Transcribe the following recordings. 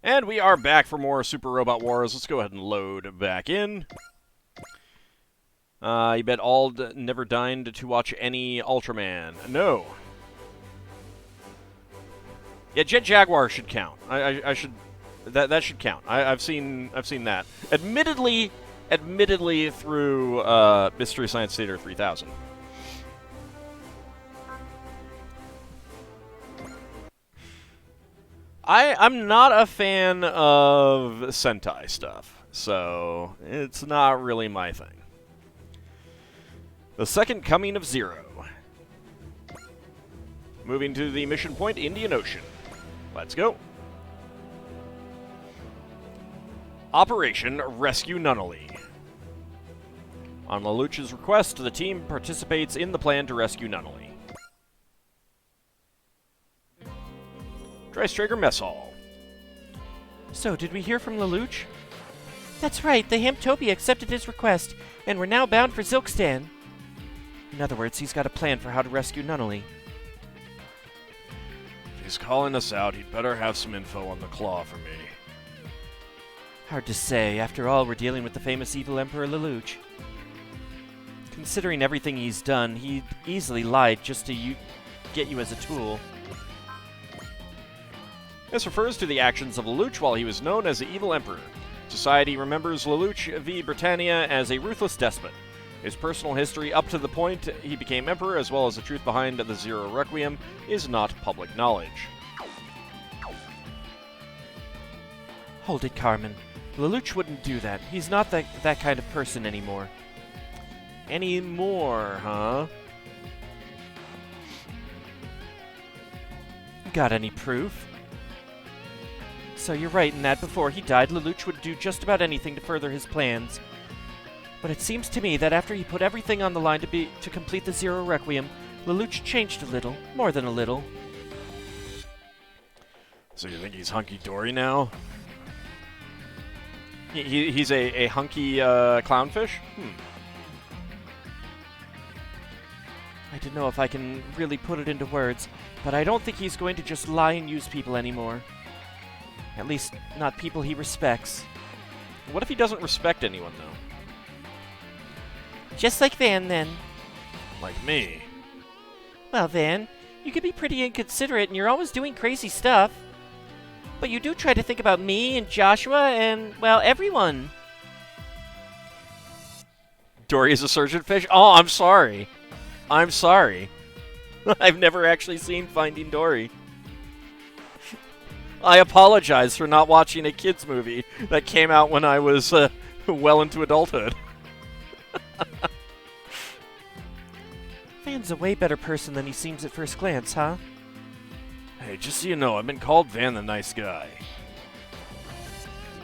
And we are back for more Super Robot Wars. Let's go ahead and load back in. You bet Ald never deigned to watch any Ultraman. No. Yeah, Jet Jaguar should count. I should that should count. I've seen that. Admittedly through Mystery Science Theater 3000. I'm not a fan of Sentai stuff, so it's not really my thing. The Second Coming of Zero. Moving to the mission point, Indian Ocean. Let's go. Operation Rescue Nunnally. On Lelouch's request, the team participates in the plan to rescue Nunnally. Dreistrager Mess Hall. So, did we hear from Lelouch? That's right, the Hamtopia accepted his request, and we're now bound for Zilkstan. In other words, he's got a plan for how to rescue Nunnally. If he's calling us out, he'd better have some info on the Claw for me. Hard to say. After all, we're dealing with the famous evil Emperor Lelouch. Considering everything he's done, he'd easily lied just to get you as a tool. This refers to the actions of Lelouch while he was known as the Evil Emperor. Society remembers Lelouch v. Britannia as a ruthless despot. His personal history up to the point he became Emperor, as well as the truth behind the Zero Requiem, is not public knowledge. Hold it, Carmen. Lelouch wouldn't do that. He's not that kind of person anymore. Anymore, huh? Got any proof? So you're right in that before he died, Lelouch would do just about anything to further his plans. But it seems to me that after he put everything on the line to complete the Zero Requiem, Lelouch changed a little, more than a little. So you think he's hunky-dory now? He's a hunky clownfish? I don't know if I can really put it into words, but I don't think he's going to just lie and use people anymore. At least, not people he respects. What if he doesn't respect anyone, though? Just like Van, then. Like me? Well, Van, you can be pretty inconsiderate and you're always doing crazy stuff. But you do try to think about me and Joshua and, well, everyone. Dory is a surgeonfish? Oh, I'm sorry. I'm sorry. I've never actually seen Finding Dory. I apologize for not watching a kids movie that came out when I was well into adulthood. Van's a way better person than he seems at first glance, huh? Hey, just so you know, I've been called Van the Nice Guy.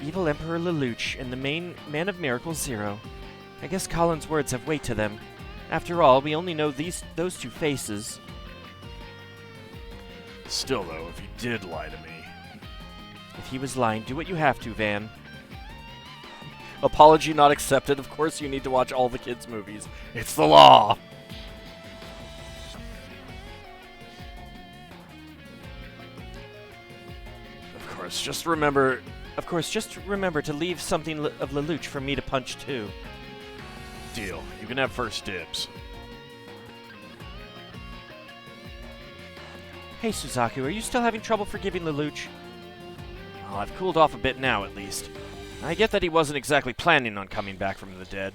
Evil Emperor Lelouch and the Man of Miracles Zero. I guess Colin's words have weight to them. After all, we only know those two faces. Still, though, if he did lie to me... If he was lying, do what you have to, Van. Apology not accepted. Of course you need to watch all the kids' movies. It's the law! Of course, just remember to leave something of Lelouch for me to punch, too. Deal. You can have first dibs. Hey, Suzaku, are you still having trouble forgiving Lelouch? Well, I've cooled off a bit now, at least. I get that he wasn't exactly planning on coming back from the dead.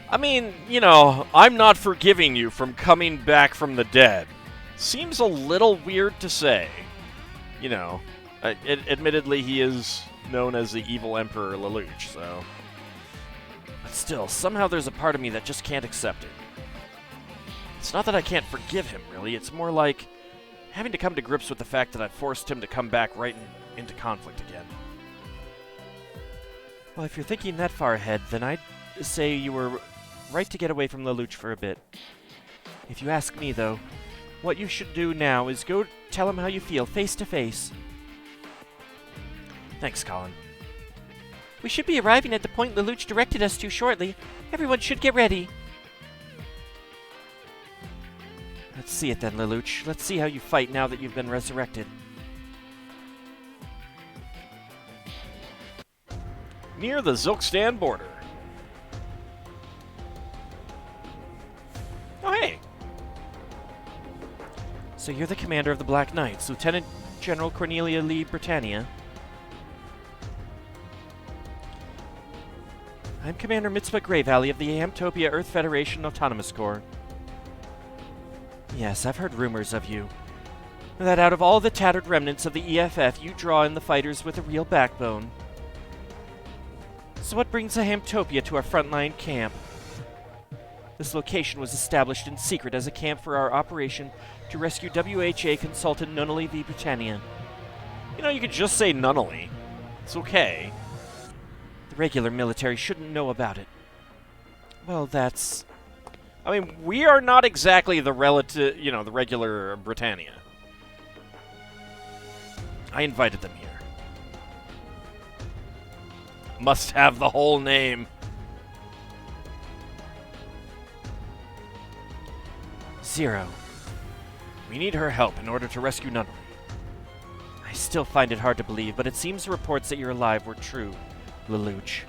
I mean, you know, I'm not forgiving you from coming back from the dead. Seems a little weird to say. You know, admittedly, he is known as the evil Emperor Lelouch, so... But still, somehow there's a part of me that just can't accept it. It's not that I can't forgive him, really. It's more like having to come to grips with the fact that I forced him to come back right into conflict again. Well, if you're thinking that far ahead, then I'd say you were right to get away from Lelouch for a bit. If you ask me, though, what you should do now is go tell him how you feel, face to face. Thanks, Colin. We should be arriving at the point Lelouch directed us to shortly. Everyone should get ready. Let's see it then, Lelouch. Let's see how you fight now that you've been resurrected. Near the Zilkstan border. Oh, hey. So you're the commander of the Black Knights, Lieutenant General Cornelia Lee Britannia. I'm Commander Mitzvah Grey Valley of the Amtopia Earth Federation Autonomous Corps. Yes, I've heard rumors of you. That out of all the tattered remnants of the EFF, you draw in the fighters with a real backbone. So what brings a Hamtopia to our frontline camp? This location was established in secret as a camp for our operation to rescue WHA consultant Nunnally v. Britannia. You know, you could just say Nunnally. It's okay. The regular military shouldn't know about it. Well, that's... I mean, we are not exactly the the regular Britannia. I invited them here. Must have the whole name. Zero. We need her help in order to rescue Nunnally. I still find it hard to believe, but it seems the reports that you're alive were true, Lelouch.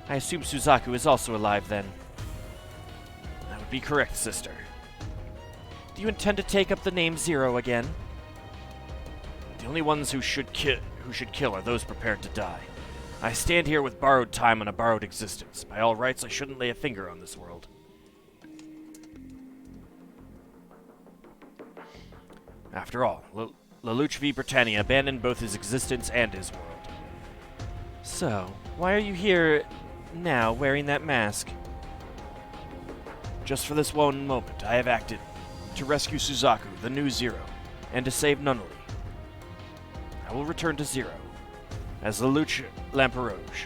I assume Suzaku is also alive then. That would be correct, sister. Do you intend to take up the name Zero again? The only ones who should kill are those prepared to die. I stand here with borrowed time and a borrowed existence. By all rights, I shouldn't lay a finger on this world. After all, Lelouch v. Britannia abandoned both his existence and his world. So, why are you here now wearing that mask? Just for this one moment, I have acted to rescue Suzaku, the new Zero, and to save Nunnally. I will return to Zero as Lelouch Lamperouge.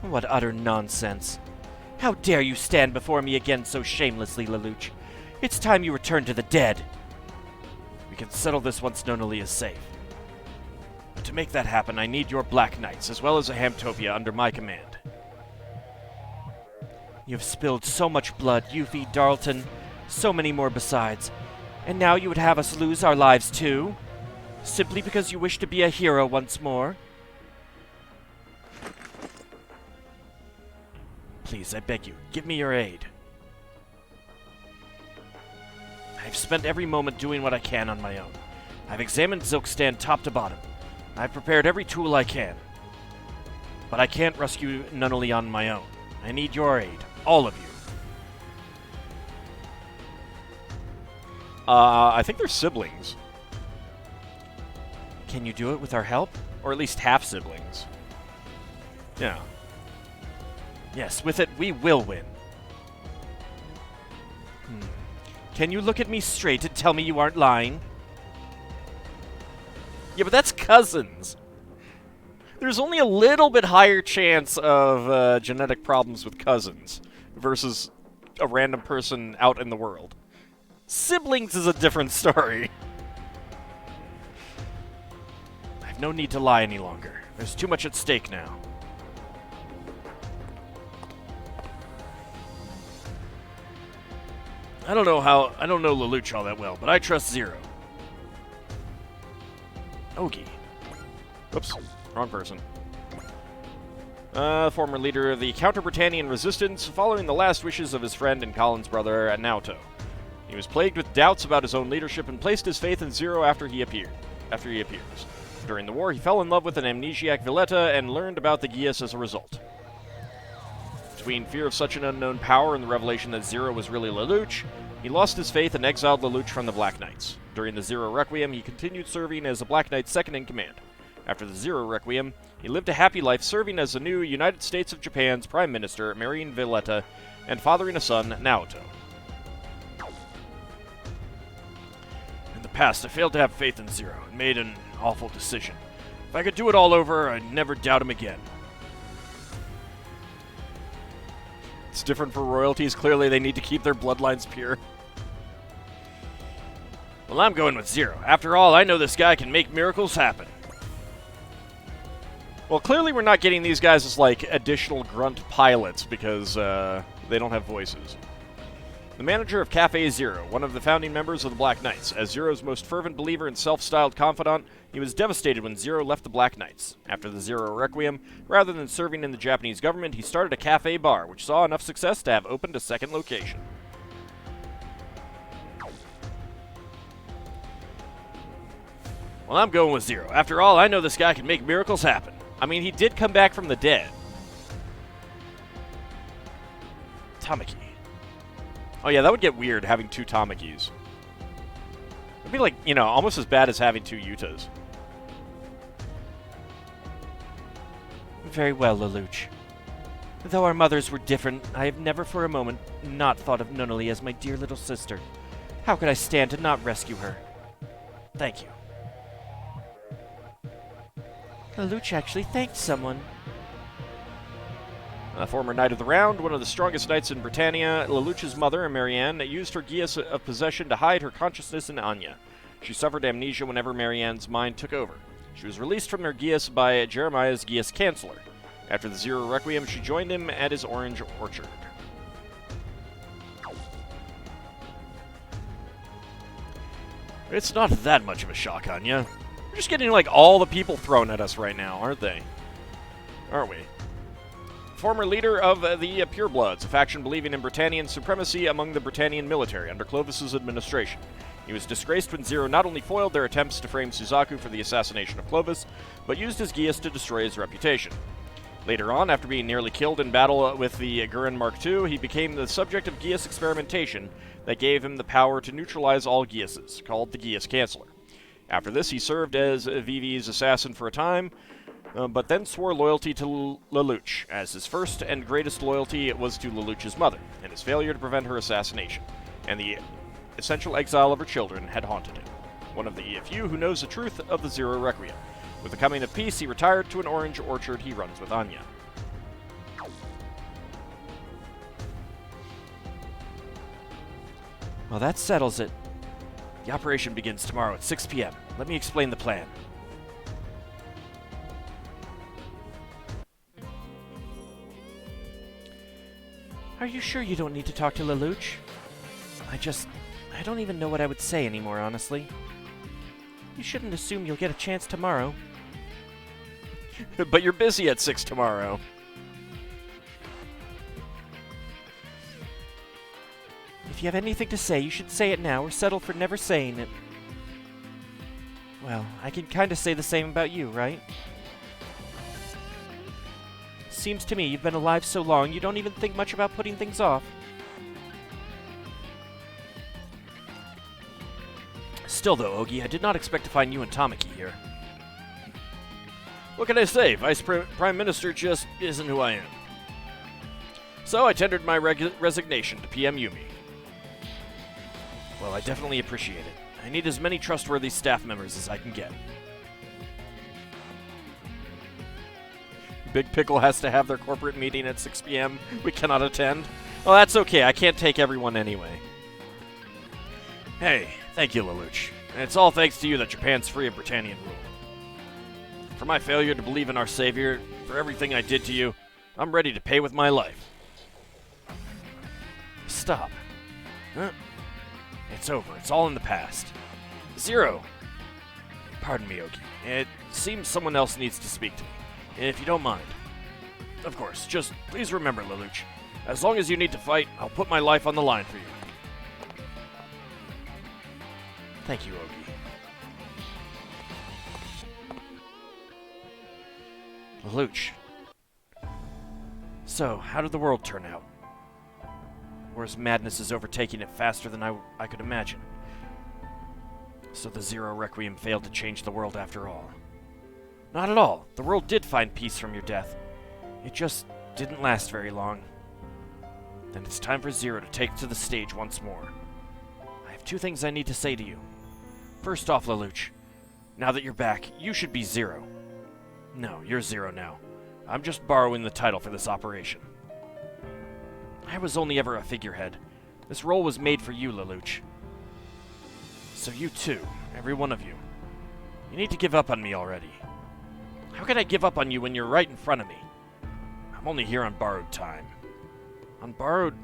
What utter nonsense. How dare you stand before me again so shamelessly, Lelouch? It's time you return to the dead. We can settle this once Nunnally is safe. But to make that happen, I need your Black Knights, as well as a Hamtopia under my command. You have spilled so much blood, Yuffie, Darlton, so many more besides. And now you would have us lose our lives too? Simply because you wish to be a hero once more? Please, I beg you, give me your aid. I've spent every moment doing what I can on my own. I've examined Zilkstan top to bottom. I've prepared every tool I can. But I can't rescue Nunnally on my own. I need your aid, all of you. I think they're siblings. Can you do it with our help? Or at least half-siblings. Yeah. Yes, with it, we will win. Can you look at me straight and tell me you aren't lying? Yeah, but that's cousins. There's only a little bit higher chance of genetic problems with cousins versus a random person out in the world. Siblings is a different story. I have no need to lie any longer. There's too much at stake now. I don't know Lelouch all that well, but I trust Zero. Ogie. Oops, wrong person. Former leader of the Counter-Britannian Resistance, following the last wishes of his friend and Colin's brother, Naoto. He was plagued with doubts about his own leadership and placed his faith in Zero after he appears. During the war, he fell in love with an amnesiac Villetta and learned about the Geas as a result. Between fear of such an unknown power and the revelation that Zero was really Lelouch, he lost his faith and exiled Lelouch from the Black Knights. During the Zero Requiem, he continued serving as the Black Knight's second-in-command. After the Zero Requiem, he lived a happy life serving as the new United States of Japan's Prime Minister, marrying Villetta, and fathering a son, Naoto. In the past, I failed to have faith in Zero and made an awful decision. If I could do it all over, I'd never doubt him again. It's different for royalties. Clearly, they need to keep their bloodlines pure. Well, I'm going with Zero. After all, I know this guy can make miracles happen. Well, clearly we're not getting these guys as, like, additional grunt pilots because they don't have voices. The manager of Cafe Zero, one of the founding members of the Black Knights. As Zero's most fervent believer and self-styled confidant, he was devastated when Zero left the Black Knights. After the Zero Requiem, rather than serving in the Japanese government, he started a cafe bar, which saw enough success to have opened a second location. Well, I'm going with Zero. After all, I know this guy can make miracles happen. I mean, he did come back from the dead. Tamaki. Oh yeah, that would get weird, having two Tamakis. It'd be like, you know, almost as bad as having two Yutas. Very well, Lelouch. Though our mothers were different, I have never for a moment not thought of Nunnally as my dear little sister. How could I stand to not rescue her? Thank you. Lelouch actually thanked someone. A former knight of the round, one of the strongest knights in Britannia, Lelouch's mother, Marianne, used her Geas of possession to hide her consciousness in Anya. She suffered amnesia whenever Marianne's mind took over. She was released from her Geas by Jeremiah's Geas Chancellor. After the Zero Requiem, she joined him at his orange orchard. It's not that much of a shock, Anya. We're just getting, like, all the people thrown at us right now, aren't they? Aren't we? Former leader of the Purebloods, a faction believing in Britannian supremacy among the Britannian military under Clovis's administration. He was disgraced when Zero not only foiled their attempts to frame Suzaku for the assassination of Clovis, but used his Geas to destroy his reputation. Later on, after being nearly killed in battle with the Gurren Mark II, he became the subject of Geas experimentation that gave him the power to neutralize all Geases, called the Geas Chancellor. After this, he served as Vivi's assassin for a time, but then swore loyalty to Lelouch, as his first and greatest loyalty was to Lelouch's mother, and his failure to prevent her assassination, and the essential exile of her children had haunted him. One of the few who knows the truth of the Zero Requiem. With the coming of peace, he retired to an orange orchard he runs with Anya. Well, that settles it. The operation begins tomorrow at 6 p.m. Let me explain the plan. Are you sure you don't need to talk to Lelouch? I don't even know what I would say anymore, honestly. You shouldn't assume you'll get a chance tomorrow. But you're busy at 6 tomorrow. If you have anything to say, you should say it now or settle for never saying it. Well, I can kind of say the same about you, right? Seems to me you've been alive so long you don't even think much about putting things off. Still though, Ogi, I did not expect to find you and Tamaki here. What can I say? Vice Prime Minister just isn't who I am. So I tendered my resignation to PM Yumi. Well, I definitely appreciate it. I need as many trustworthy staff members as I can get. Big Pickle has to have their corporate meeting at 6 p.m. We cannot attend. Well, that's okay. I can't take everyone anyway. Hey, thank you, Lelouch. And it's all thanks to you that Japan's free of Britannian rule. For my failure to believe in our savior, for everything I did to you, I'm ready to pay with my life. Stop. Huh? It's over. It's all in the past. Zero. Pardon me, Oki. It seems someone else needs to speak to me. If you don't mind. Of course, just please remember, Lelouch. As long as you need to fight, I'll put my life on the line for you. Thank you, Ogi. Lelouch. So, how did the world turn out? War's madness is overtaking it faster than I could imagine. So the Zero Requiem failed to change the world after all. Not at all. The world did find peace from your death. It just didn't last very long. Then it's time for Zero to take to the stage once more. I have two things I need to say to you. First off, Lelouch, now that you're back, you should be Zero. No, you're Zero now. I'm just borrowing the title for this operation. I was only ever a figurehead. This role was made for you, Lelouch. So you too, every one of you. You need to give up on me already. How can I give up on you when you're right in front of me? I'm only here on borrowed time. On borrowed...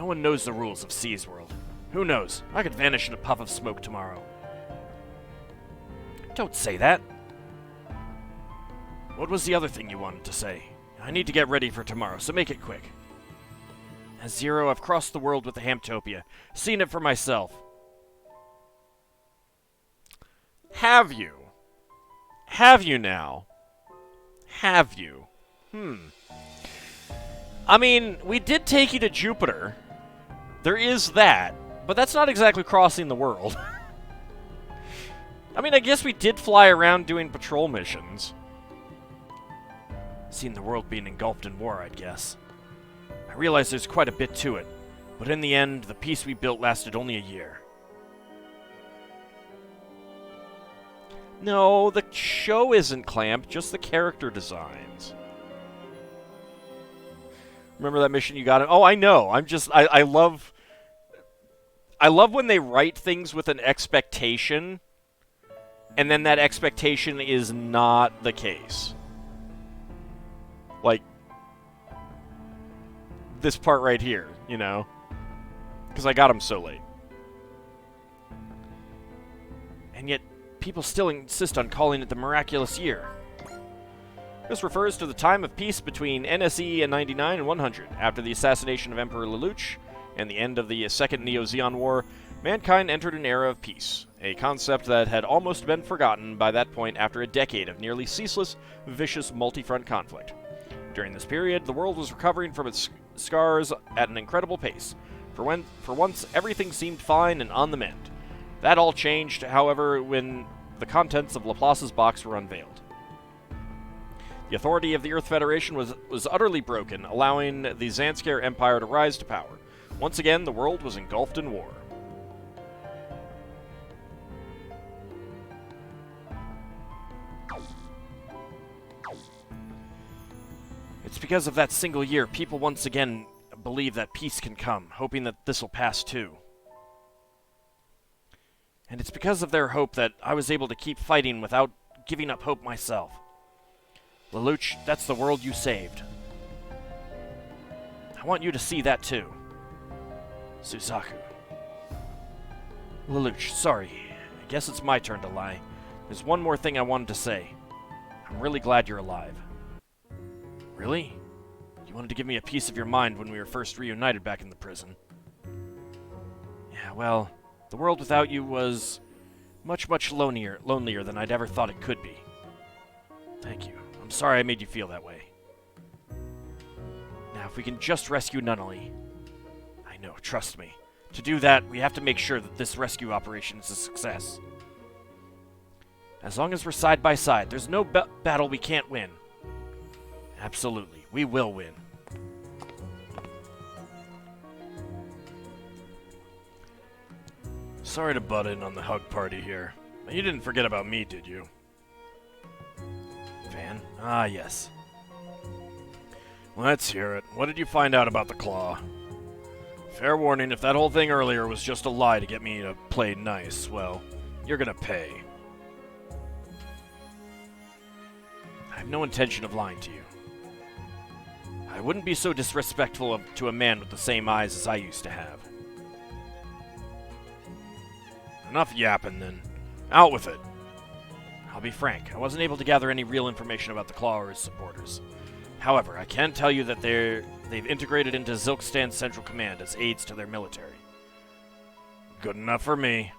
No one knows the rules of C's World. Who knows? I could vanish in a puff of smoke tomorrow. Don't say that. What was the other thing you wanted to say? I need to get ready for tomorrow, so make it quick. As Zero, I've crossed the world with the Hamtopia. Seen it for myself. Have you? Have you now? Have you? I mean, we did take you to Jupiter. There is that, but that's not exactly crossing the world. I mean, I guess we did fly around doing patrol missions. Seen the world being engulfed in war, I'd guess. I realize there's quite a bit to it, but in the end, the peace we built lasted only a year. No, the show isn't Clamp, just the character designs. Remember that mission you got? Oh, I know. I love when they write things with an expectation, and then that expectation is not the case. Like, this part right here, you know? Because I got him so late. And yet, people still insist on calling it the Miraculous Year. This refers to the time of peace between NSE and 99 and 100. After the assassination of Emperor Lelouch and the end of the Second Neo-Zeon War, mankind entered an era of peace, a concept that had almost been forgotten by that point after a decade of nearly ceaseless, vicious multi-front conflict. During this period, the world was recovering from its scars at an incredible pace. For once, everything seemed fine and on the mend. That all changed, however, when the contents of Laplace's box were unveiled. The authority of the Earth Federation was utterly broken, allowing the Zanskar Empire to rise to power. Once again, the world was engulfed in war. It's because of that single year, people once again believe that peace can come, hoping that this'll pass too. And it's because of their hope that I was able to keep fighting without giving up hope myself. Lelouch, that's the world you saved. I want you to see that too. Suzaku. Lelouch, sorry. I guess it's my turn to lie. There's one more thing I wanted to say. I'm really glad you're alive. Really? You wanted to give me a piece of your mind when we were first reunited back in the prison. Yeah, well, the world without you was much, much lonelier than I'd ever thought it could be. Thank you. I'm sorry I made you feel that way. Now, if we can just rescue Nunnally. I know, trust me. To do that, we have to make sure that this rescue operation is a success. As long as we're side by side, there's no battle we can't win. Absolutely, we will win. Sorry to butt in on the hug party here. You didn't forget about me, did you? Van? Ah, yes. Let's hear it. What did you find out about the claw? Fair warning, if that whole thing earlier was just a lie to get me to play nice, well, you're gonna pay. I have no intention of lying to you. I wouldn't be so disrespectful to a man with the same eyes as I used to have. Enough yapping, then. Out with it. I'll be frank, I wasn't able to gather any real information about the Claw or his supporters. However, I can tell you that they've integrated into Zilkstan Central Command as aides to their military. Good enough for me.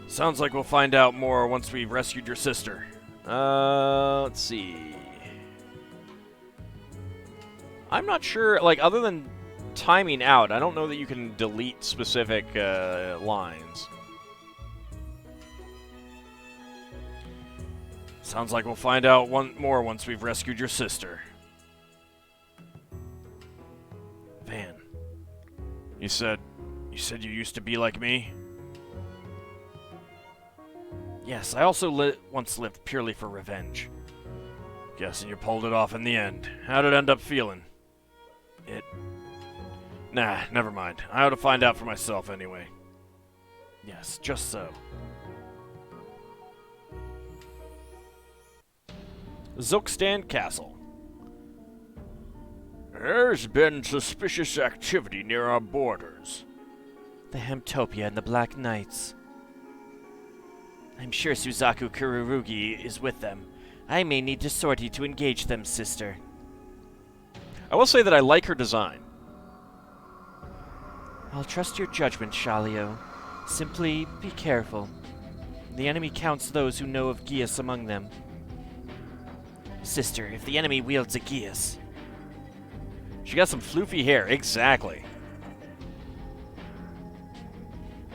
Sounds like we'll find out more once we've rescued your sister. Let's see. I'm not sure, like, other than timing out, I don't know that you can delete specific lines. Sounds like we'll find out more once we've rescued your sister. Van. You said you used to be like me? Yes, I also once lived purely for revenge. Guessing you pulled it off in the end. How'd it end up feeling? Nah, never mind. I ought to find out for myself anyway. Yes, just so. Zilkstan Castle. There's been suspicious activity near our borders. The Hemtopia and the Black Knights. I'm sure Suzaku Kururugi is with them. I may need to sortie to engage them, sister. I will say that I like her design. I'll trust your judgment, Shalio. Simply be careful. The enemy counts those who know of Gias among them. Sister, if the enemy wields a Gias... She got some floofy hair, exactly.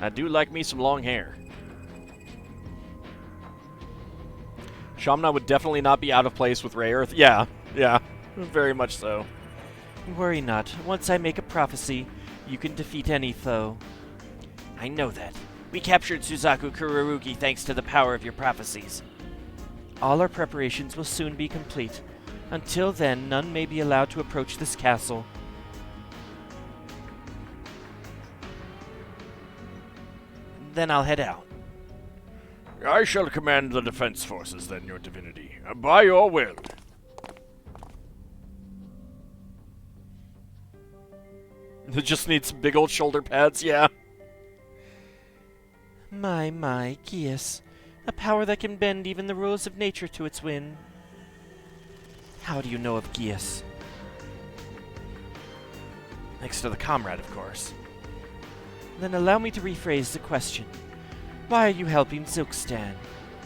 I do like me some long hair. Shamna would definitely not be out of place with Ray Earth. Yeah, very much so. Worry not. Once I make a prophecy, you can defeat any foe. I know that. We captured Suzaku Kururugi thanks to the power of your prophecies. All our preparations will soon be complete. Until then, none may be allowed to approach this castle. Then I'll head out. I shall command the defense forces then, your divinity. By your will. It just needs some big old shoulder pads, yeah. My, Gias. A power that can bend even the rules of nature to its whim. How do you know of Gias? Next to the comrade, of course. Then allow me to rephrase the question. Why are you helping Zilkstan?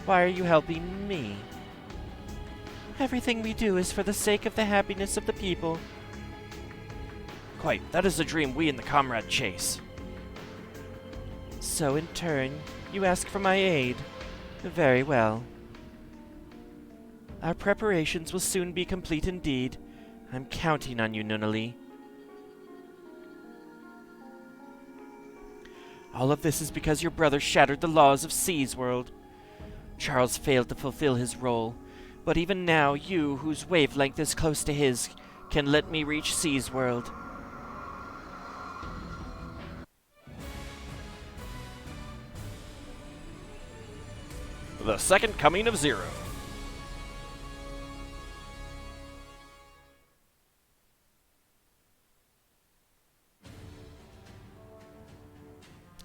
Why are you helping me? Everything we do is for the sake of the happiness of the people. Quite, that is the dream we and the comrade chase. So in turn, you ask for my aid. Very well. Our preparations will soon be complete indeed. I'm counting on you, Nunnally. All of this is because your brother shattered the laws of Sea's world. Charles failed to fulfill his role, but even now you, whose wavelength is close to his, can let me reach Sea's world. The second coming of Zero.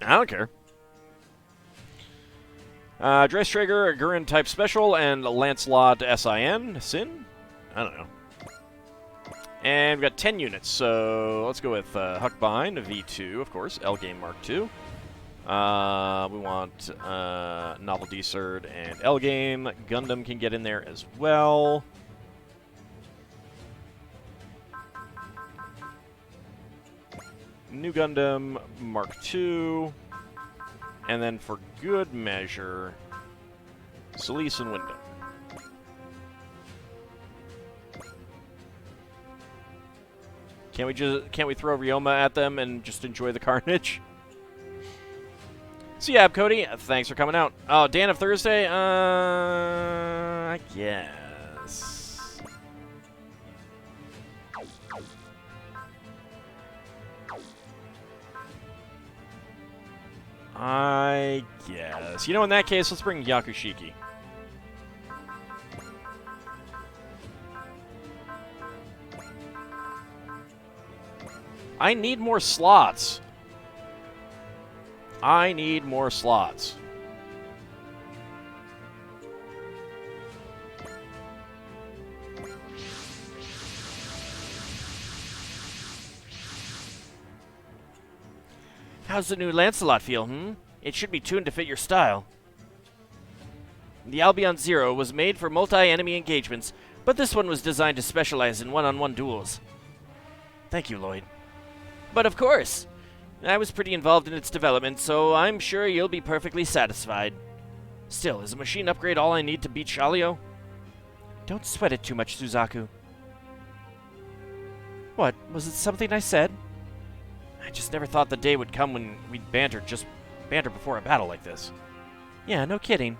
I don't care. Dress Trigger, a Gurren type special, and Lancelot SIN? Sin? I don't know. And we've got 10 units, so let's go with Huckbind, V2, of course, L Game Mark II. We want Novelty Cert and L Game. Gundam can get in there as well. New Gundam, Mark II. And then for good measure, Solis and Wyndham. Can't we throw Ryoma at them and just enjoy the carnage? So yeah, Cody, thanks for coming out. Oh, Dan of Thursday? I guess. I guess. You know, in that case, let's bring Yakushiki. I need more slots. I need more slots. How's the new Lancelot feel, It should be tuned to fit your style. The Albion Zero was made for multi-enemy engagements, but this one was designed to specialize in one-on-one duels. Thank you, Lloyd. But of course! I was pretty involved in its development, so I'm sure you'll be perfectly satisfied. Still, is a machine upgrade all I need to beat Shalio? Don't sweat it too much, Suzaku. What? Was it something I said? I just never thought the day would come when we'd banter before a battle like this. Yeah, no kidding.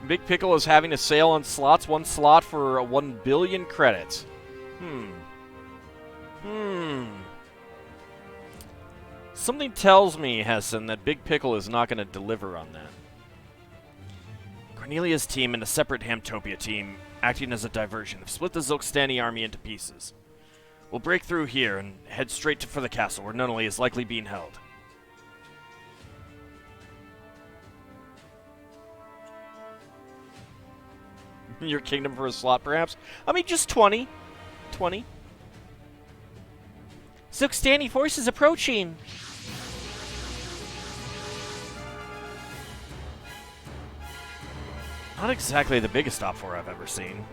Big Pickle is having a sale on slots. One slot for 1 billion credits. Something tells me, Hessen, that Big Pickle is not going to deliver on that. Cornelia's team and a separate Hamtopia team, acting as a diversion, have split the Zilkstani army into pieces. We'll break through here and head straight for the castle, where Nunnally is likely being held. Your kingdom for a slot, perhaps? I mean, just 20. 20. Zilkstani forces approaching! Not exactly the biggest Op 4 I've ever seen.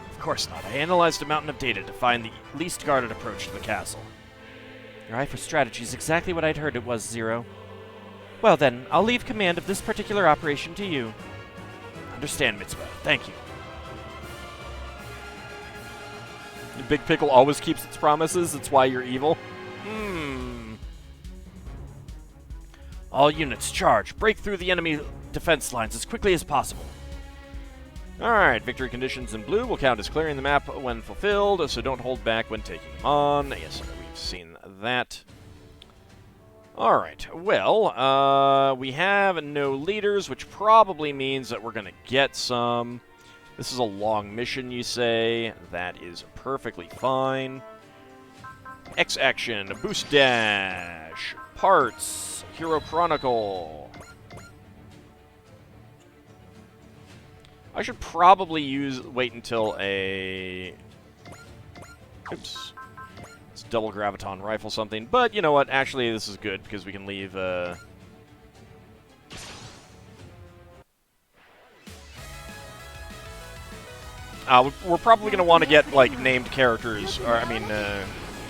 Of course not. I analyzed a mountain of data to find the least guarded approach to the castle. Your eye for strategy is exactly what I'd heard it was, Zero. Well then, I'll leave command of this particular operation to you. Understand, Mitzvah. Thank you. The Big Pickle always keeps its promises. It's why you're evil. All units, charge. Break through the enemy defense lines as quickly as possible. Alright, victory conditions in blue will count as clearing the map when fulfilled, so don't hold back when taking them on. Yes, we've seen that. Alright, well, we have no leaders, which probably means that we're going to get some. This is a long mission, you say. That is perfectly fine. X action, boost dash, parts, Hero Chronicle. I should probably wait until a... Oops. It's double graviton rifle something. But you know what? Actually, this is good because we can leave... We're probably going to want to get, like, named characters, or, I mean,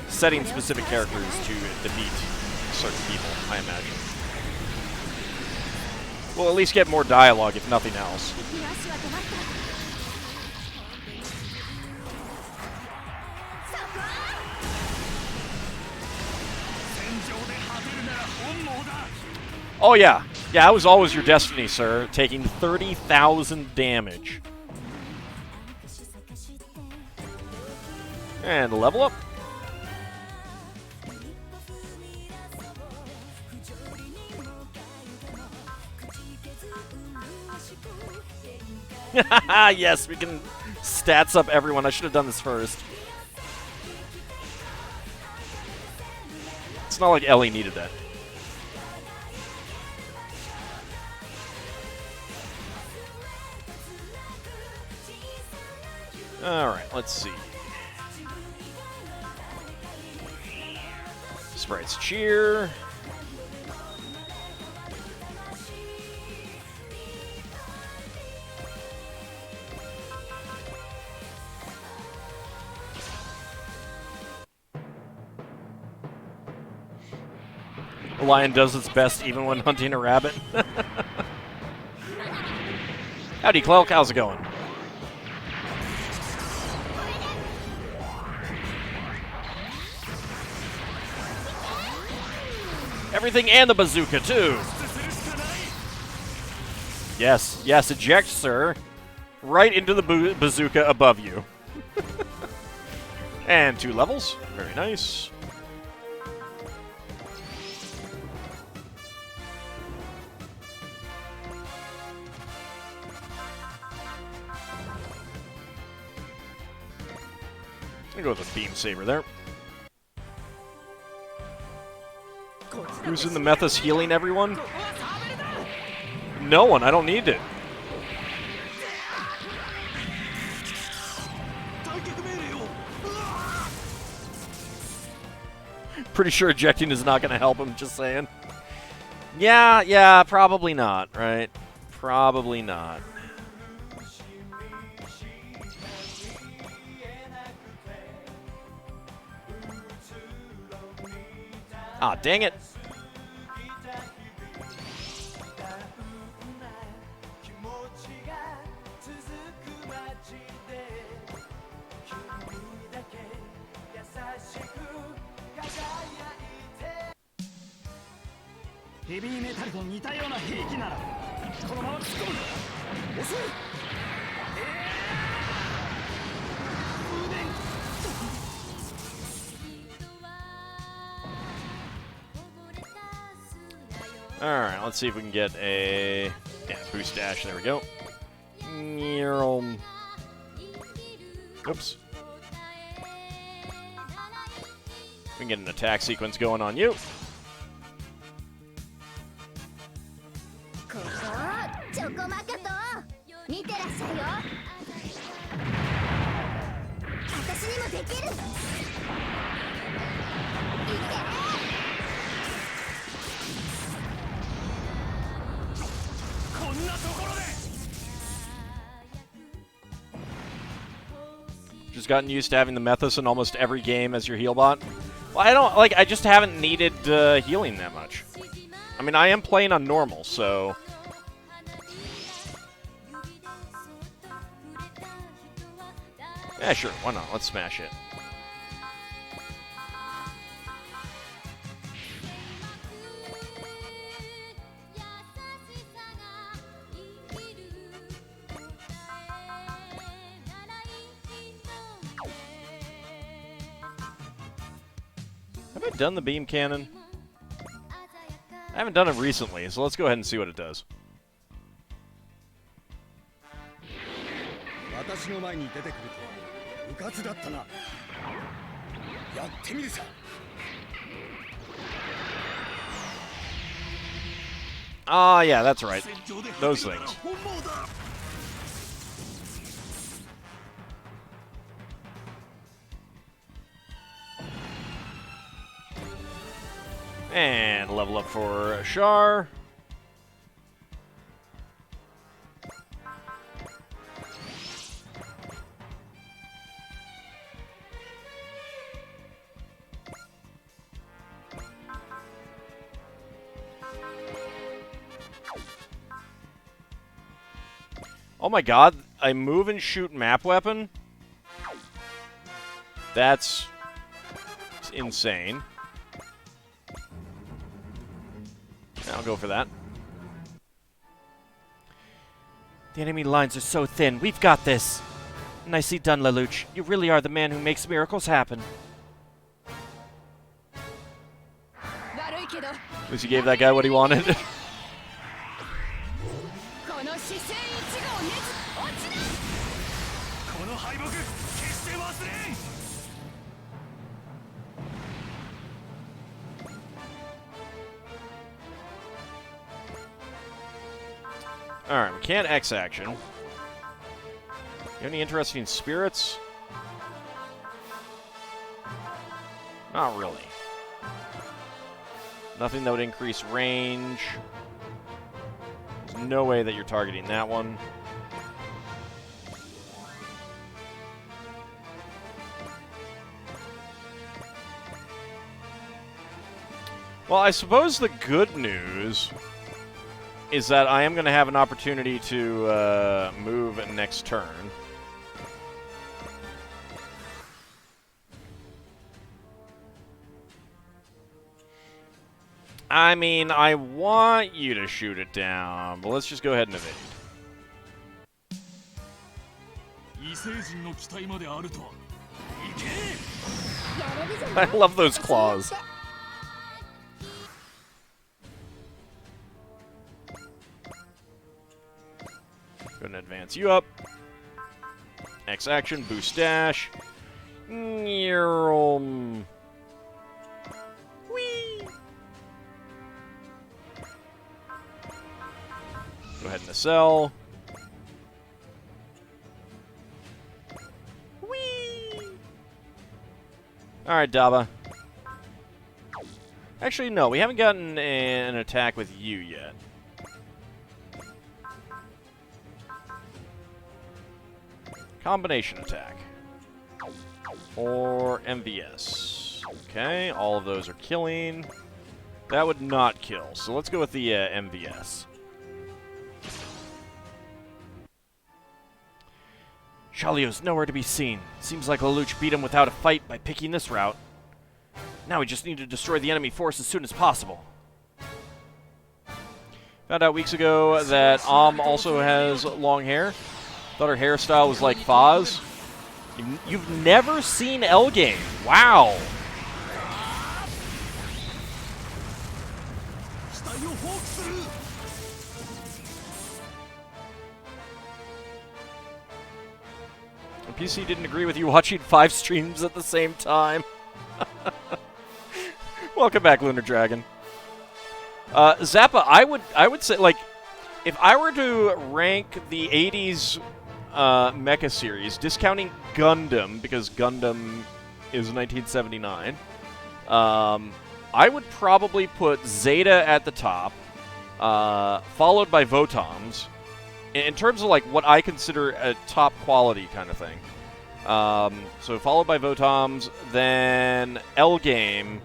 setting specific characters to defeat certain people, I imagine. We'll at least get more dialogue, if nothing else. Oh, yeah. Yeah, that was always your destiny, sir. Taking 30,000 damage. And level up. Yes, we can stats up everyone. I should have done this first. It's not like Ellie needed that. Alright, let's see. Sprite's Cheer. The lion does its best even when hunting a rabbit. Howdy, Clelk. How's it going? Everything and the bazooka, too. Yes, yes, eject, sir. Right into the bazooka above you. And 2 levels. Very nice. I'll go with a beam saber there. Who's in the Methus healing everyone? No one. I don't need it. Pretty sure ejecting is not going to help him, just saying. Yeah, probably not, right? Probably not. Ah, dang it. Alright, let's see if we can get a boost dash. There we go. Oops. We can get an attack sequence going on you. Just gotten used to having the Methus in almost every game as your heal bot. Well, I just haven't needed healing that much. I mean, I am playing on normal, so... Yeah, sure, why not? Let's smash it. Have I done the beam cannon? I haven't done it recently, so let's go ahead and see what it does. Ah, yeah, that's right. Those things. And level up for Shar. Oh my god, a move and shoot map weapon? That's insane. I'll go for that. The enemy lines are so thin. We've got this. Nicely done, Lelouch. You really are the man who makes miracles happen. At least you gave that guy what he wanted. Alright, we can't X action. You have any interesting spirits? Not really. Nothing that would increase range. There's no way that you're targeting that one. Well, I suppose the good news is that I am going to have an opportunity to move next turn. I mean, I want you to shoot it down, but let's just go ahead and evade. I love those claws. Go ahead and advance you up. X action, boost dash. Whee! Go ahead and nacelle. Whee! Alright, Daba. Actually, no, we haven't gotten an attack with you yet. Combination attack. Or MVS. Okay, all of those are killing. That would not kill, so let's go with the MVS. Shalio's nowhere to be seen. Seems like Lelouch beat him without a fight by picking this route. Now we just need to destroy the enemy force as soon as possible. Found out weeks ago that also has long hair. Thought her hairstyle was like Foz. You've never seen L-Game. Wow. The PC didn't agree with you watching 5 streams at the same time. Welcome back, Lunar Dragon. Zappa, I would say, like, if I were to rank the 80s Mecha series, discounting Gundam, because Gundam is 1979, I would probably put Zeta at the top, followed by Votoms, in terms of, like, what I consider a top quality kind of thing. So followed by Votoms, then L-Game,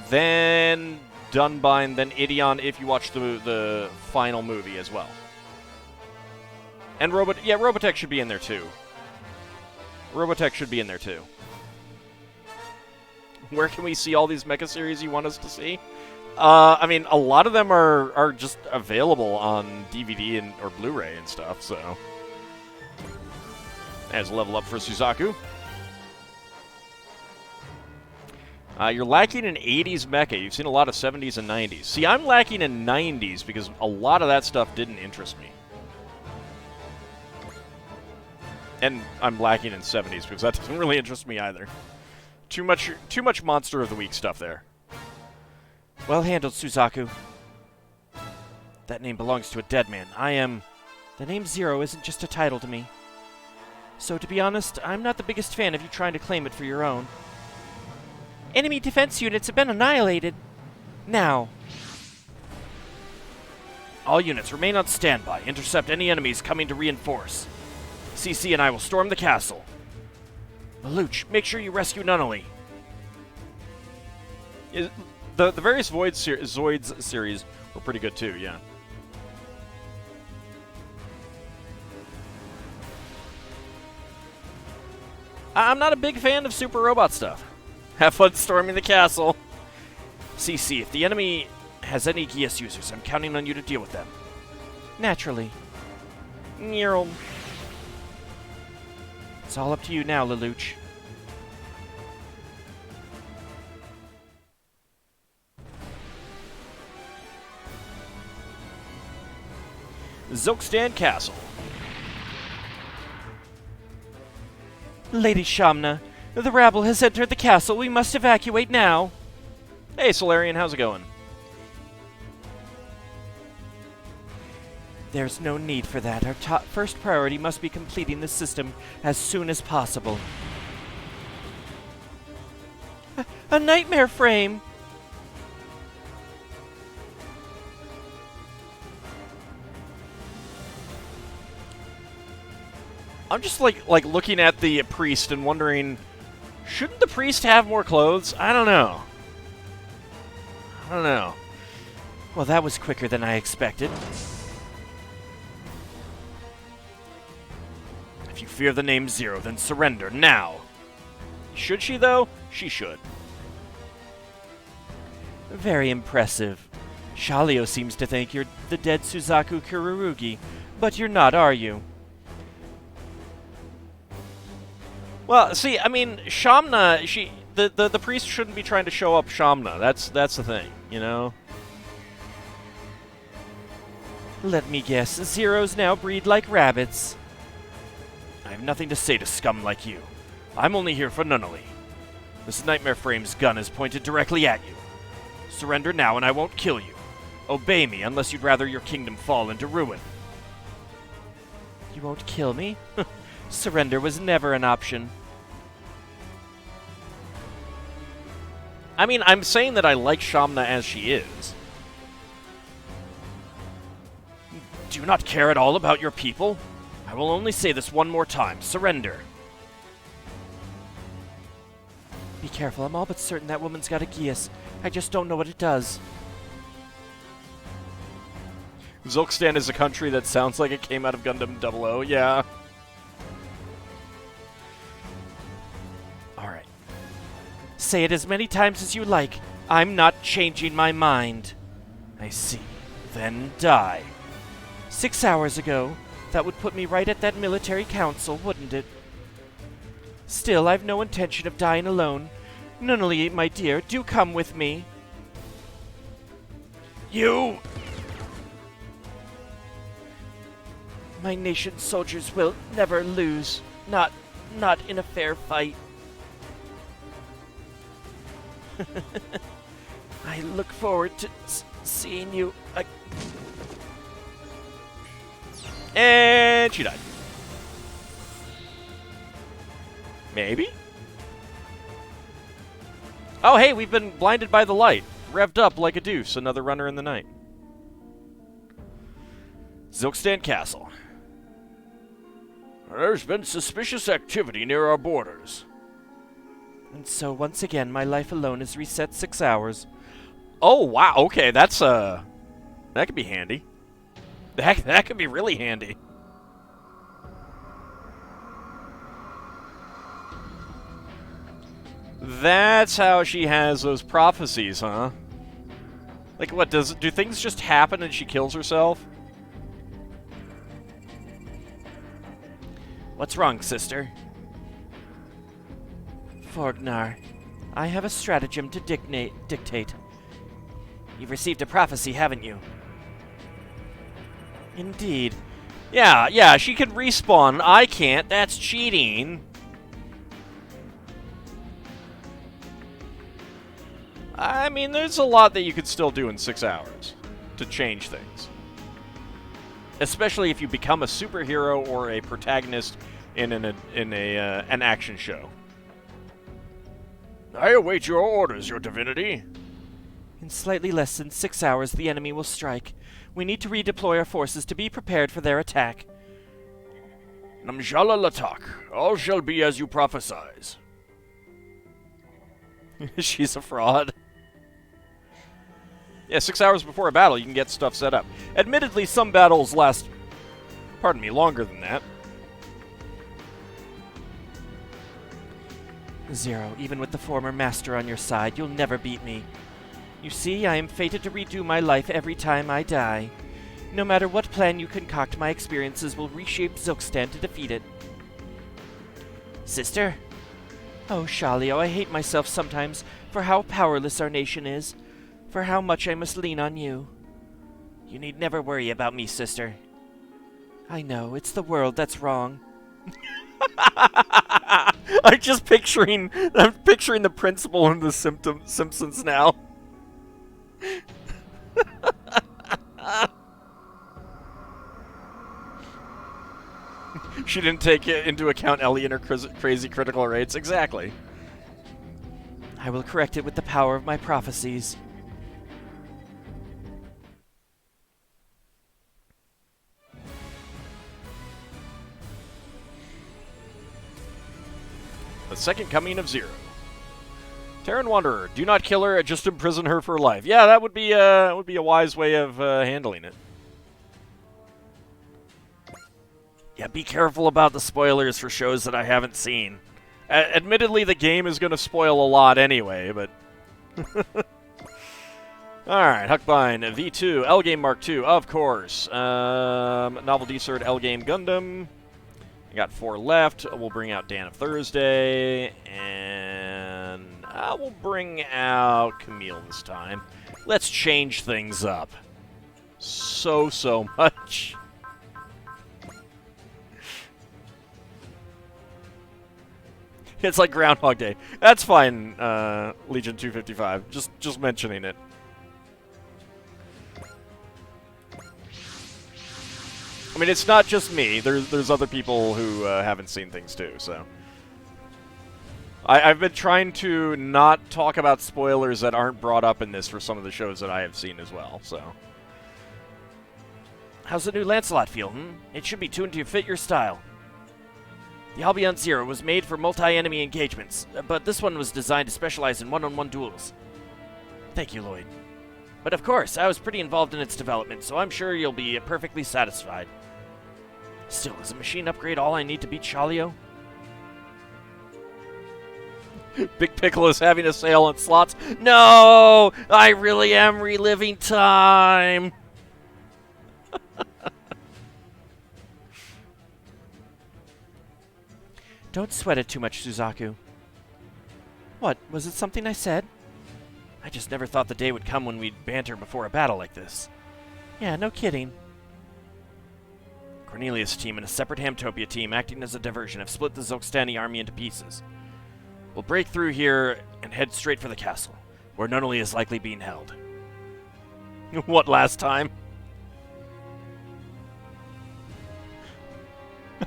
then Dunbine, then Ideon if you watch the final movie as well. And Robotech should be in there too. Robotech should be in there too. Where can we see all these mecha series you want us to see? I mean, a lot of them are just available on DVD or Blu-ray and stuff, so. As a level up for Suzaku. You're lacking in 80s mecha. You've seen a lot of 70s and 90s. See, I'm lacking in 90s because a lot of that stuff didn't interest me. And I'm lacking in 70s because that doesn't really interest me either. Too much Monster of the Week stuff there. Well handled, Suzaku. That name belongs to a dead man. The name Zero isn't just a title to me. So to be honest, I'm not the biggest fan of you trying to claim it for your own. Enemy defense units have been annihilated. Now. All units remain on standby. Intercept any enemies coming to reinforce. CC and I will storm the castle. Lelouch, make sure you rescue Nunnally. The various Zoids series were pretty good too, yeah. I'm not a big fan of super robot stuff. Have fun storming the castle. CC, if the enemy has any GS users, I'm counting on you to deal with them. Naturally. Neural. It's all up to you now, Lelouch. Zilkstan Castle. Lady Shamna, the rabble has entered the castle. We must evacuate now. Hey, Solarian, how's it going? There's no need for that. Our first priority must be completing the system as soon as possible. A nightmare frame! I'm just like looking at the priest and wondering, shouldn't the priest have more clothes? I don't know. Well, that was quicker than I expected. If you fear the name Zero, then surrender now. Should she, though? She should. Very impressive. Shalio seems to think you're the dead Suzaku Kururugi, but you're not, are you? Well, see, I mean, Shamna, the priest shouldn't be trying to show up Shamna. That's the thing, you know? Let me guess, Zeros now breed like rabbits. I have nothing to say to scum like you. I'm only here for Nunnally. This Nightmare Frame's gun is pointed directly at you. Surrender now and I won't kill you. Obey me unless you'd rather your kingdom fall into ruin. You won't kill me? Surrender was never an option. I mean, I'm saying that I like Shamna as she is. Do you not care at all about your people? I will only say this one more time. Surrender. Be careful. I'm all but certain that woman's got a geas. I just don't know what it does. Zilkstan is a country that sounds like it came out of Gundam 00, yeah. Alright. Say it as many times as you like. I'm not changing my mind. I see. Then die. 6 hours ago. That would put me right at that military council, wouldn't it? Still, I've no intention of dying alone. Nunnally, my dear, do come with me. You! My nation's soldiers will never lose. Not in a fair fight. I look forward to seeing you. And she died. Maybe? Oh, hey, we've been blinded by the light. Revved up like a deuce, another runner in the night. Zilkstan Castle. There's been suspicious activity near our borders. And so, once again, my life alone is reset 6 hours. Oh, wow, okay, that's, that could be handy. That could be really handy. That's how she has those prophecies, huh? Like, what, do things just happen and she kills herself? What's wrong, sister? Forgnar, I have a stratagem to dictate. You've received a prophecy, haven't you? Indeed. Yeah, she can respawn. I can't. That's cheating. I mean, there's a lot that you could still do in 6 hours to change things. Especially if you become a superhero or a protagonist in an action show. I await your orders, your divinity. In slightly less than 6 hours, the enemy will strike. We need to redeploy our forces to be prepared for their attack. Namjala Latak, all shall be as you prophesize. She's a fraud. Yeah, 6 hours before a battle, you can get stuff set up. Admittedly, some battles last, longer than that. Zero, even with the former master on your side, you'll never beat me. You see, I am fated to redo my life every time I die. No matter what plan you concoct, my experiences will reshape Zilkstan to defeat it. Sister? Oh, Shalio, I hate myself sometimes for how powerless our nation is, for how much I must lean on you. You need never worry about me, sister. I know, it's the world that's wrong. I'm picturing the principal in the Simpsons now. She didn't take into account Ellie and her crazy critical rates. Exactly. I will correct it with the power of my prophecies. The second coming of Zero. Terran Wanderer, do not kill her, just imprison her for life. Yeah, that would be a wise way of handling it. Yeah, be careful about the spoilers for shows that I haven't seen. Admittedly, the game is going to spoil a lot anyway, but... Alright, Huckbine, V2, L-Game Mark II, of course. Novel D-Cert, L-Game Gundam. I got 4 left. We'll bring out Dan of Thursday, and we'll bring out Camille this time. Let's change things up. So much. It's like Groundhog Day. That's fine, Legion 255. Just mentioning it. I mean, it's not just me. There's other people who haven't seen things too, so... I've been trying to not talk about spoilers that aren't brought up in this for some of the shows that I have seen as well, so... How's the new Lancelot feel, It should be tuned to fit your style. The Albion Zero was made for multi-enemy engagements, but this one was designed to specialize in one-on-one duels. Thank you, Lloyd. But of course, I was pretty involved in its development, so I'm sure you'll be perfectly satisfied. Still, is a machine upgrade all I need to beat Shalio? Big Pickle is having a sale on slots. No! I really am reliving time! Don't sweat it too much, Suzaku. What, was it something I said? I just never thought the day would come when we'd banter before a battle like this. Yeah, no kidding. Cornelius' team and a separate Hamtopia team acting as a diversion have split the Zilkstani army into pieces. We'll break through here and head straight for the castle, where Nunnally is likely being held. What, last time?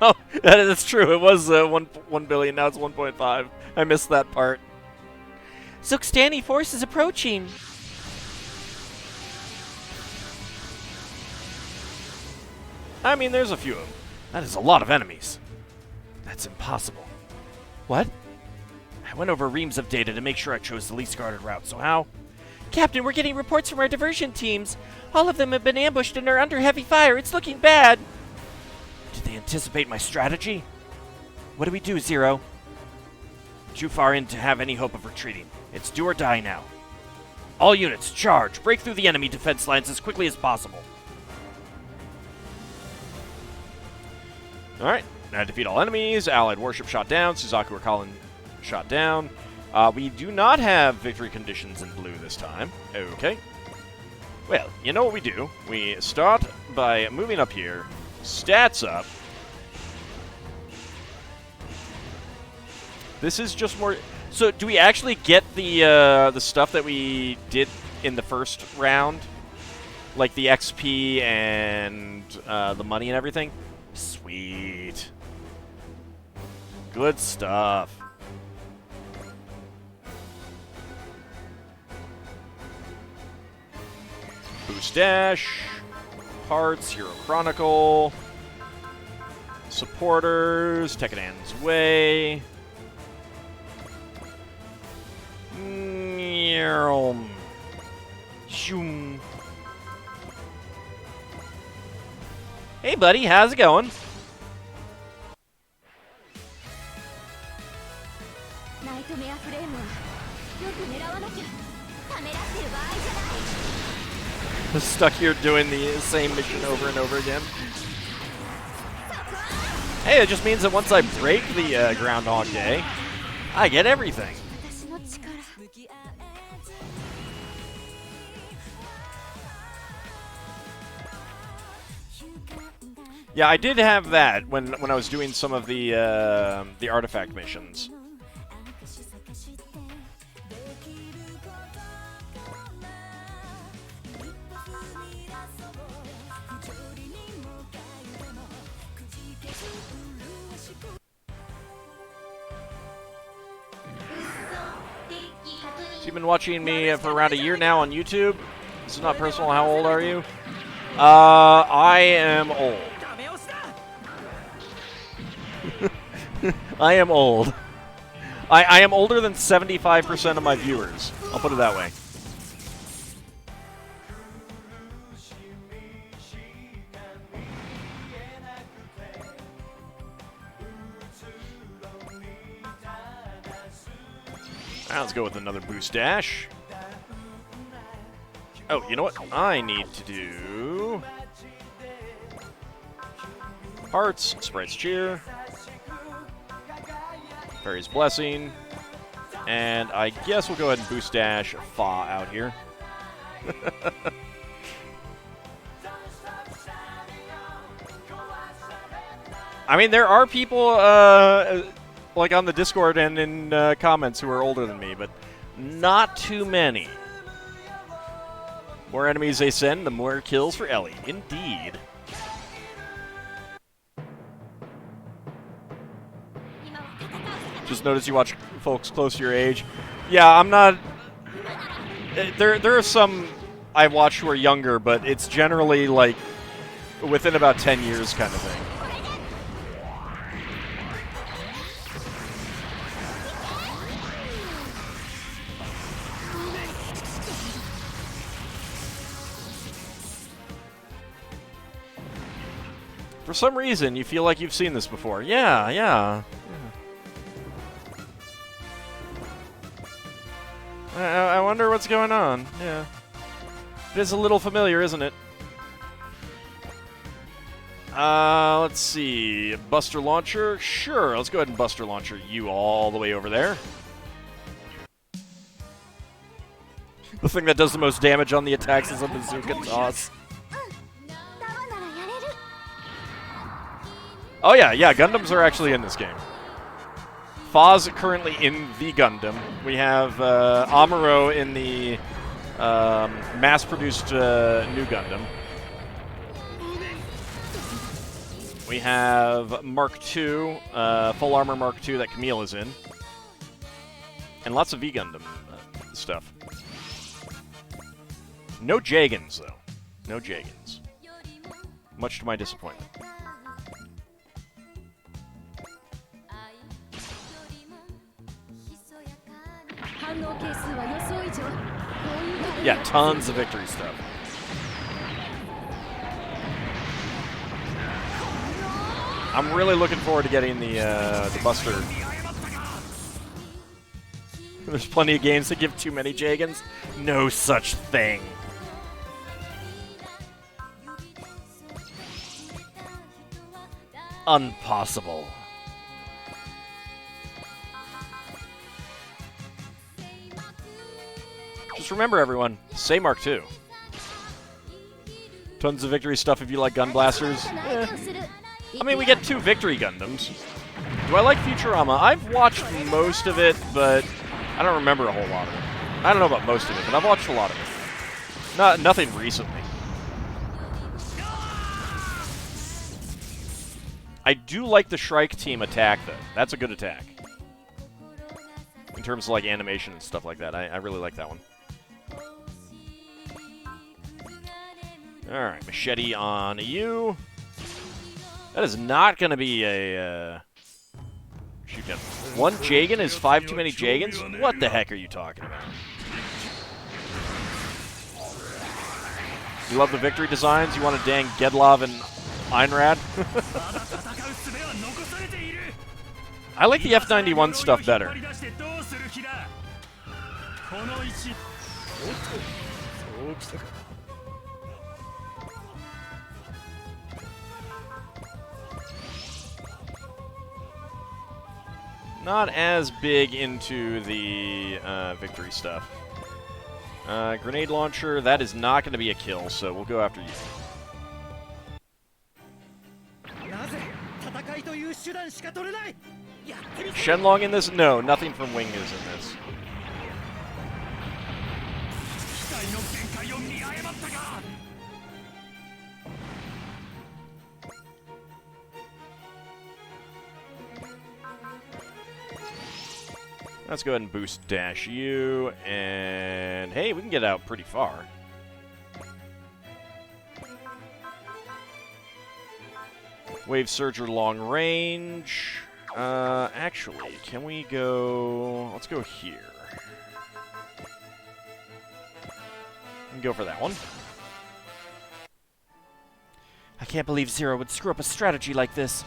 Oh, that's true. It was 1 billion, now it's 1.5. I missed that part. Zilkstani forces approaching! I mean, there's a few of them. That is a lot of enemies. That's impossible. What? I went over reams of data to make sure I chose the least guarded route, so how? Captain, we're getting reports from our diversion teams. All of them have been ambushed and are under heavy fire. It's looking bad. Did they anticipate my strategy? What do we do, Zero? Too far in to have any hope of retreating. It's do or die now. All units, charge! Break through the enemy defense lines as quickly as possible. Alright, now defeat all enemies, allied warship shot down, Suzaku or Colin shot down. We do not have victory conditions in blue this time. Okay. Well, you know what we do? We start by moving up here, stats up. This is just more... So, do we actually get the stuff that we did in the first round? Like the XP and the money and everything? Sweet. Good stuff. Boost Dash. Parts, Hero Chronicle. Supporters, Tekkenan's Way. Shoom. Hey, buddy, how's it going? Stuck here doing the same mission over and over again. Hey, it just means that once I break the Groundhog Day, I get everything. Yeah, I did have that when I was doing some of the artifact missions. So you've been watching me for around a year now on YouTube. This is not personal. How old are you? I am old. I am old. I am older than 75% of my viewers. I'll put it that way. Now let's go with another boost dash. Oh, you know what I need to do? Hearts, Sprite's Cheer, Fairy's Blessing, and I guess we'll go ahead and boost dash Fa out here. I mean, there are people like on the Discord and in comments who are older than me, but not too many. More enemies they send, the more kills for Ellie. Indeed. Just notice you watch folks close to your age. Yeah, I'm not... There are some I watch who are younger, but it's generally, like, within about 10 years kind of thing. For some reason, you feel like you've seen this before. Yeah. I wonder what's going on. Yeah. It is a little familiar, isn't it? Let's see. Buster Launcher? Sure, let's go ahead and Buster Launcher you all the way over there. The thing that does the most damage on the attacks is a bazooka toss. Oh yeah, Gundams are actually in this game. Foz currently in the Gundam. We have Amuro in the mass-produced new Gundam. We have Mark II, Full Armor Mark II that Camille is in. And lots of V-Gundam stuff. No Jagans, though. No Jagans. Much to my disappointment. Yeah, tons of victory stuff. I'm really looking forward to getting the Buster. There's plenty of games that give too many Jagans. No such thing. Impossible. Just remember, everyone, say Mark II. Tons of victory stuff if you like gun blasters. I mean, we get 2 victory Gundams. Do I like Futurama? I've watched most of it, but I don't remember a whole lot of it. I don't know about most of it, but I've watched a lot of it. Nothing recently. I do like the Shrike Team attack, though. That's a good attack. In terms of, like, animation and stuff like that. I really like that one. Alright, machete on you. That is not going to be a... shoot down. 1 Jagan is 5 too many Jagans? What the heck are you talking about? You love the victory designs? You want a dang Gedlov and Einrad? I like the F91 stuff better. Not as big into the victory stuff. Grenade launcher, that is not going to be a kill, so we'll go after you. Shenlong in this? No, nothing from Wing is in this. Let's go ahead and boost Dash U, and hey, we can get out pretty far. Wave Surger long range. Actually, can we go... Let's go here. We can go for that one. I can't believe Zero would screw up a strategy like this.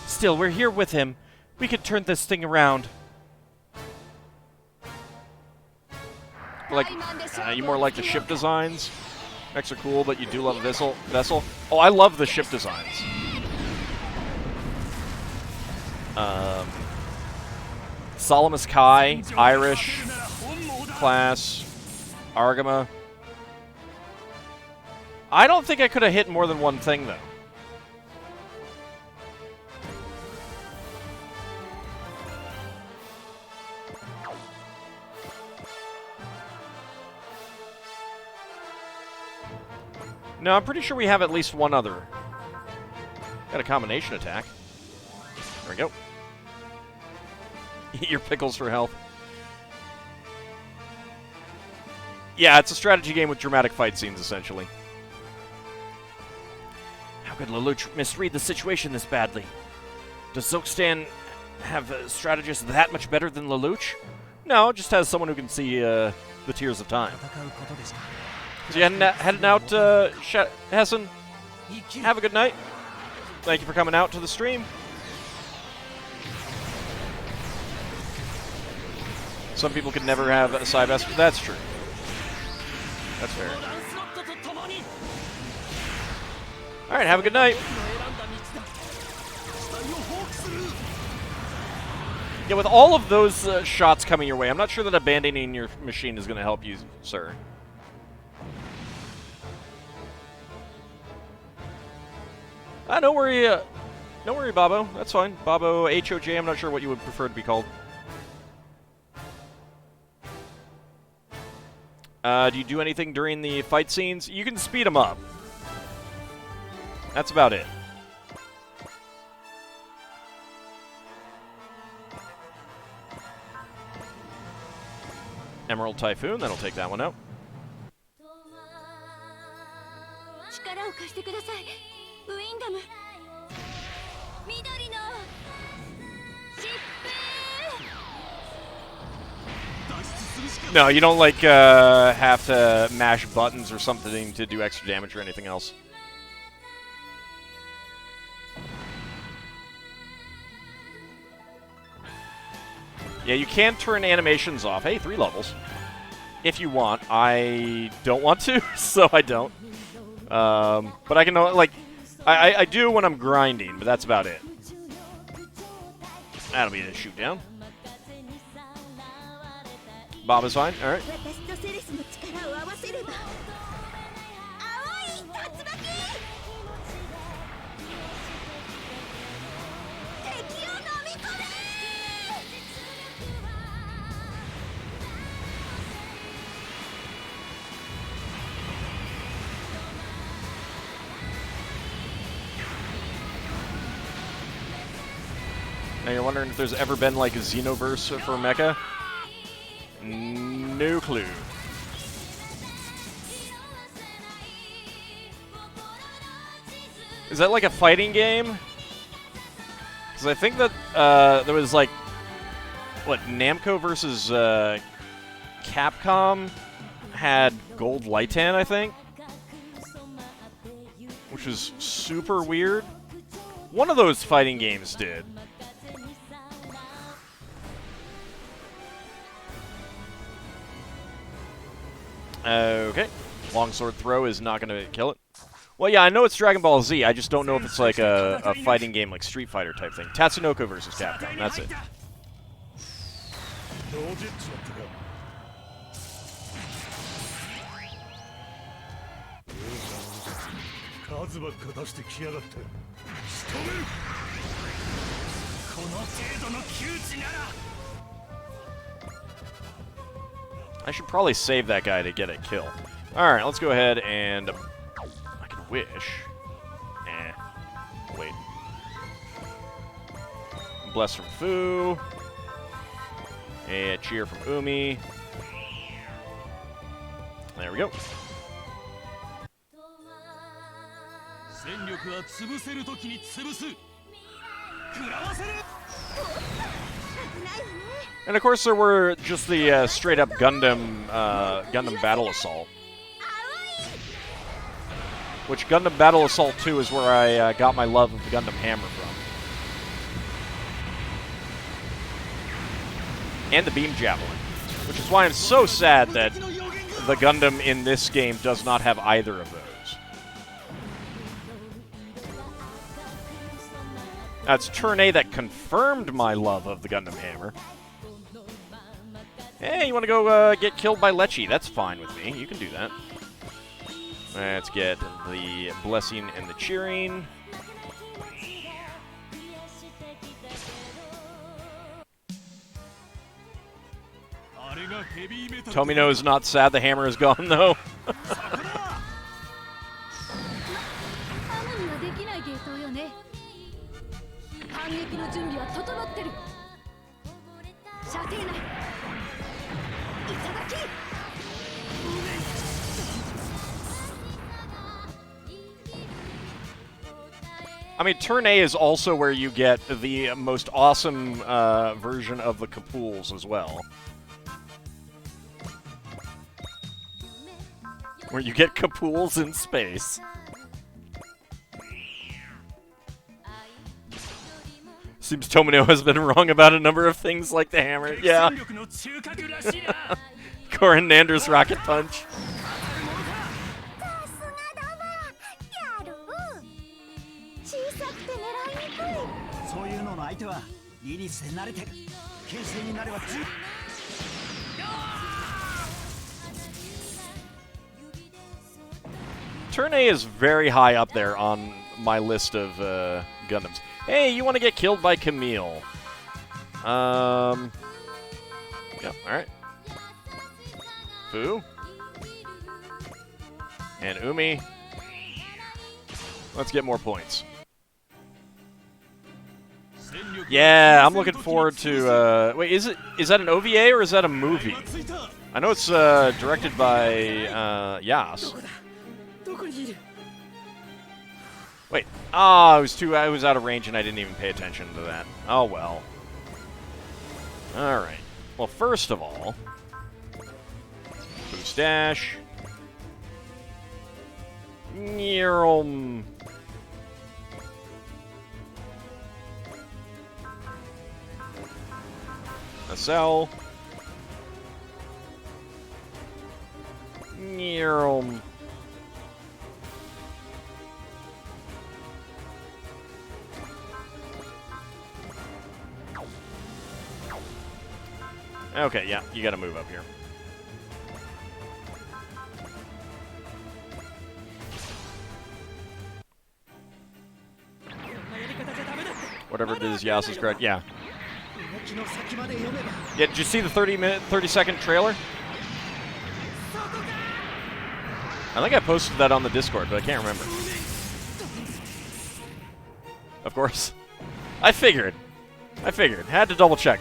Still, we're here with him. We could turn this thing around. Like, you more like the ship designs? Mechs are cool, but you do love a vessel. Oh, I love the ship designs. Salamis Kai, Irish, class, Argama. I don't think I could have hit more than one thing, though. No, I'm pretty sure we have at least one other. Got a combination attack. There we go. Eat your pickles for health. Yeah, it's a strategy game with dramatic fight scenes, essentially. How could Lelouch misread the situation this badly? Does Zilkstan have strategists that much better than Lelouch? No, it just has someone who can see the tears of time. So you heading out, Hessen? Have a good night. Thank you for coming out to the stream. Some people could never have a side best. That's true. That's fair. All right, have a good night. Yeah, with all of those shots coming your way, I'm not sure that abandoning your machine is going to help you, sir. Don't worry. Don't worry, Bobo. That's fine. Bobo, HOJ, I'm not sure what you would prefer to be called. Do you do anything during the fight scenes? You can speed them up. That's about it. Emerald Typhoon, that'll take that one out. No, you don't, like, have to mash buttons or something to do extra damage or anything else. Yeah, you can turn animations off. Hey, 3 levels. If you want. I don't want to, so I don't. But I can, like, I do when I'm grinding, but that's about it. That'll be the shoot down. Bob is fine, alright. Now you're wondering if there's ever been like a Xenoverse for Mecha? No clue. Is that like a fighting game? Because I think that there was like, what, Namco versus Capcom had Gold Lightan, I think? Which was super weird. One of those fighting games did. Okay. Longsword throw is not going to kill it. Well, yeah, I know it's Dragon Ball Z. I just don't know if it's like a fighting game like Street Fighter type thing. Tatsunoko versus Capcom. That's it. I should probably save that guy to get a kill. Alright, let's go ahead and... I can wish. Wait. Bless from Fu. And cheer from Umi. There we go. And of course there were just the straight-up Gundam Battle Assault. Which Gundam Battle Assault 2 is where I got my love of the Gundam Hammer from. And the Beam Javelin. Which is why I'm so sad that the Gundam in this game does not have either of those. That's turn A that confirmed my love of the Gundam Hammer. Hey, you want to go get killed by Lechi? That's fine with me. You can do that. Let's get the blessing and the cheering. Tomino is not sad the hammer is gone, though. I mean, turn A is also where you get the most awesome version of the Kapools as well. Where you get Kapools in space. Seems Tomino has been wrong about a number of things like the hammer. Yeah. Corin Nander's Rocket Punch. Turn A is very high up there on my list of Gundams. Hey, you want to get killed by Camille? Yep, alright. Fu. And Umi. Let's get more points. Yeah, I'm looking forward to, wait, is that an OVA or is that a movie? I know it's, directed by, Yas. Wait, I was out of range and I didn't even pay attention to that. Oh well. Alright. Well, first of all, boost dash. A cell. Okay, yeah, you gotta move up here. Whatever it is, Yas is correct. Yeah. Yeah, did you see the 30-second trailer? I think I posted that on the Discord, but I can't remember. Of course. I figured. Had to double check,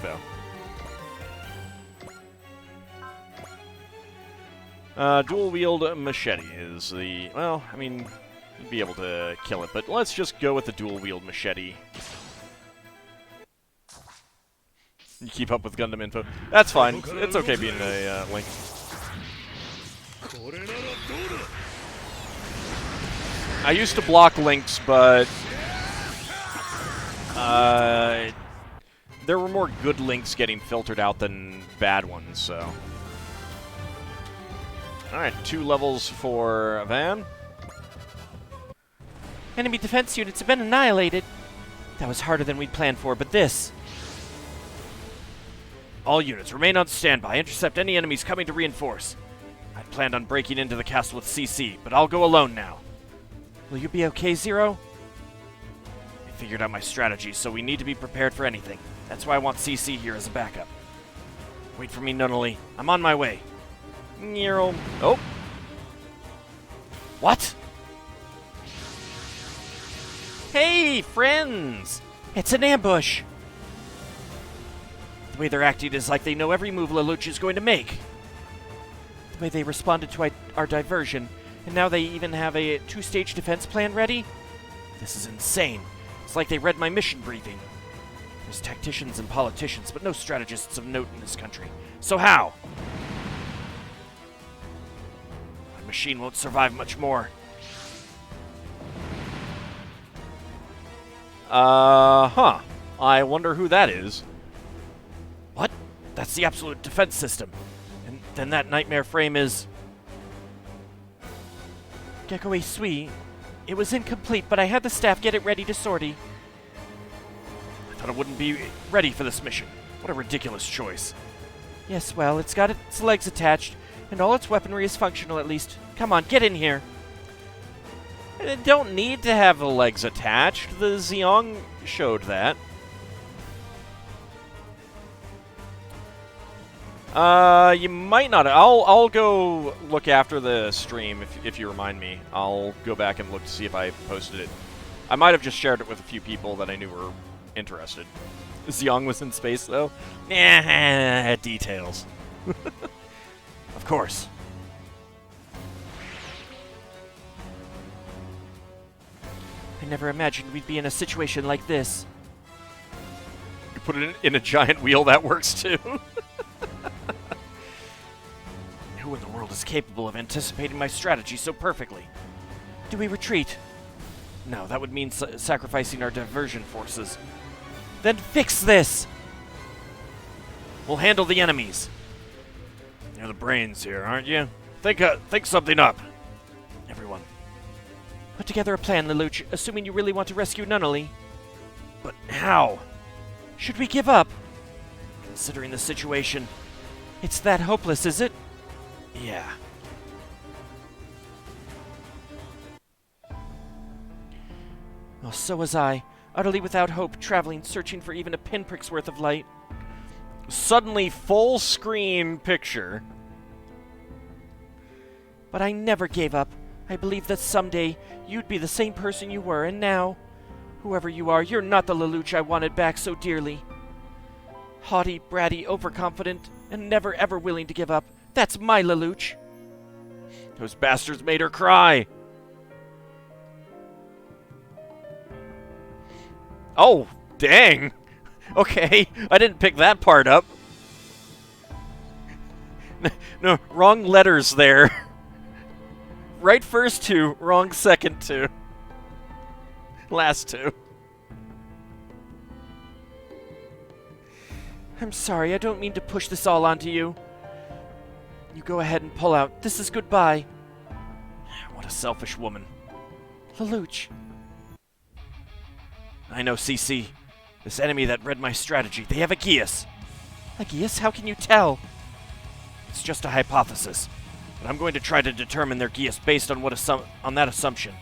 though. Dual-wield machete is the... Well, I mean, you'd be able to kill it, but let's just go with the dual-wield machete. You keep up with Gundam info. That's fine. It's okay being a Link. I used to block Links, but... there were more good Links getting filtered out than bad ones, so... Alright, 2 levels for Van. Enemy defense units have been annihilated. That was harder than we'd planned for, but this... All units, remain on standby. Intercept any enemies coming to reinforce. I'd planned on breaking into the castle with CC, but I'll go alone now. Will you be okay, Zero? I figured out my strategy, so we need to be prepared for anything. That's why I want CC here as a backup. Wait for me, Nunnally. I'm on my way. Oh. What? Hey, friends! It's an ambush! The way they're acting is like they know every move Lelouch is going to make. The way they responded to our diversion, and now they even have a 2-stage defense plan ready? This is insane. It's like they read my mission briefing. There's tacticians and politicians, but no strategists of note in this country. So how? My machine won't survive much more. I wonder who that is. What? That's the absolute defense system. And then that nightmare frame is... Gekkoe Sui. It was incomplete, but I had the staff get it ready to sortie. I thought it wouldn't be ready for this mission. What a ridiculous choice. Yes, well, it's got its legs attached, and all its weaponry is functional at least. Come on, get in here. It don't need to have the legs attached. The Zeong showed that. You might not. I'll go look after the stream if you remind me. I'll go back and look to see if I posted it. I might have just shared it with a few people that I knew were interested. Zeong was in space, though? Nah, details. Of course. I never imagined we'd be in a situation like this. You put it in a giant wheel, that works too. Who in the world is capable of anticipating my strategy so perfectly? Do we retreat? No, that would mean sacrificing our diversion forces. Then fix this! We'll handle the enemies. You're the brains here, aren't you? Think something up. Everyone. Put together a plan, Lelouch, assuming you really want to rescue Nunnally. But how? Should we give up? Considering the situation... It's that hopeless, is it? Yeah. Well, so was I. utterly without hope, traveling, searching for even a pinprick's worth of light. Suddenly full screen picture. But I never gave up. I believed that someday you'd be the same person you were, and now, whoever you are, you're not the Lelouch I wanted back so dearly. Haughty, bratty, overconfident, and never ever willing to give up. That's my Lelouch. Those bastards made her cry. Oh, dang. Okay, I didn't pick that part up. No, wrong letters there. Right first two, wrong second two. Last two. I'm sorry, I don't mean to push this all onto you. You go ahead and pull out. This is goodbye. What a selfish woman. Lelouch. I know, CC. This enemy that read my strategy, they have a Geas. A Geas? How can you tell? It's just a hypothesis. But I'm going to try to determine their Geas based on that assumption.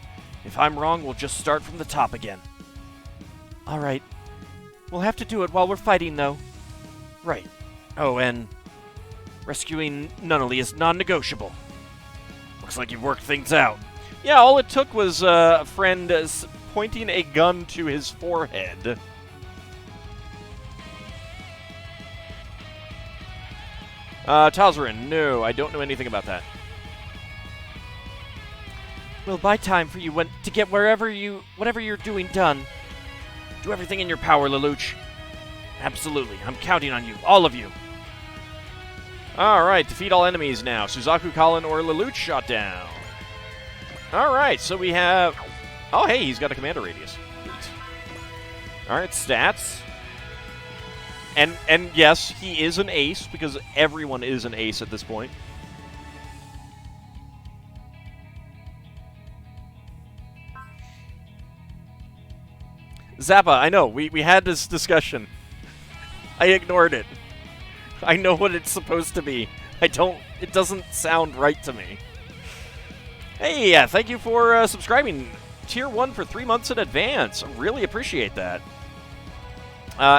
If I'm wrong, we'll just start from the top again. Alright. We'll have to do it while we're fighting, though. Right. Oh, and rescuing Nunnally is non-negotiable. Looks like you've worked things out. Yeah, all it took was a friend pointing a gun to his forehead. Talzarin, no, I don't know anything about that. We'll buy time for you to get whatever you're doing done. Do everything in your power, Lelouch. Absolutely, I'm counting on you, all of you. Alright, defeat all enemies now. Suzaku, Colin, or Lelouch shot down. Alright, so we have... Oh, hey, he's got a commander radius. Alright, stats. And yes, he is an ace, because everyone is an ace at this point. Zappa, I know, we had this discussion. I ignored it. I know what it's supposed to be. It doesn't sound right to me. Hey, yeah, thank you for subscribing. Tier 1 for 3 months in advance. Really appreciate that.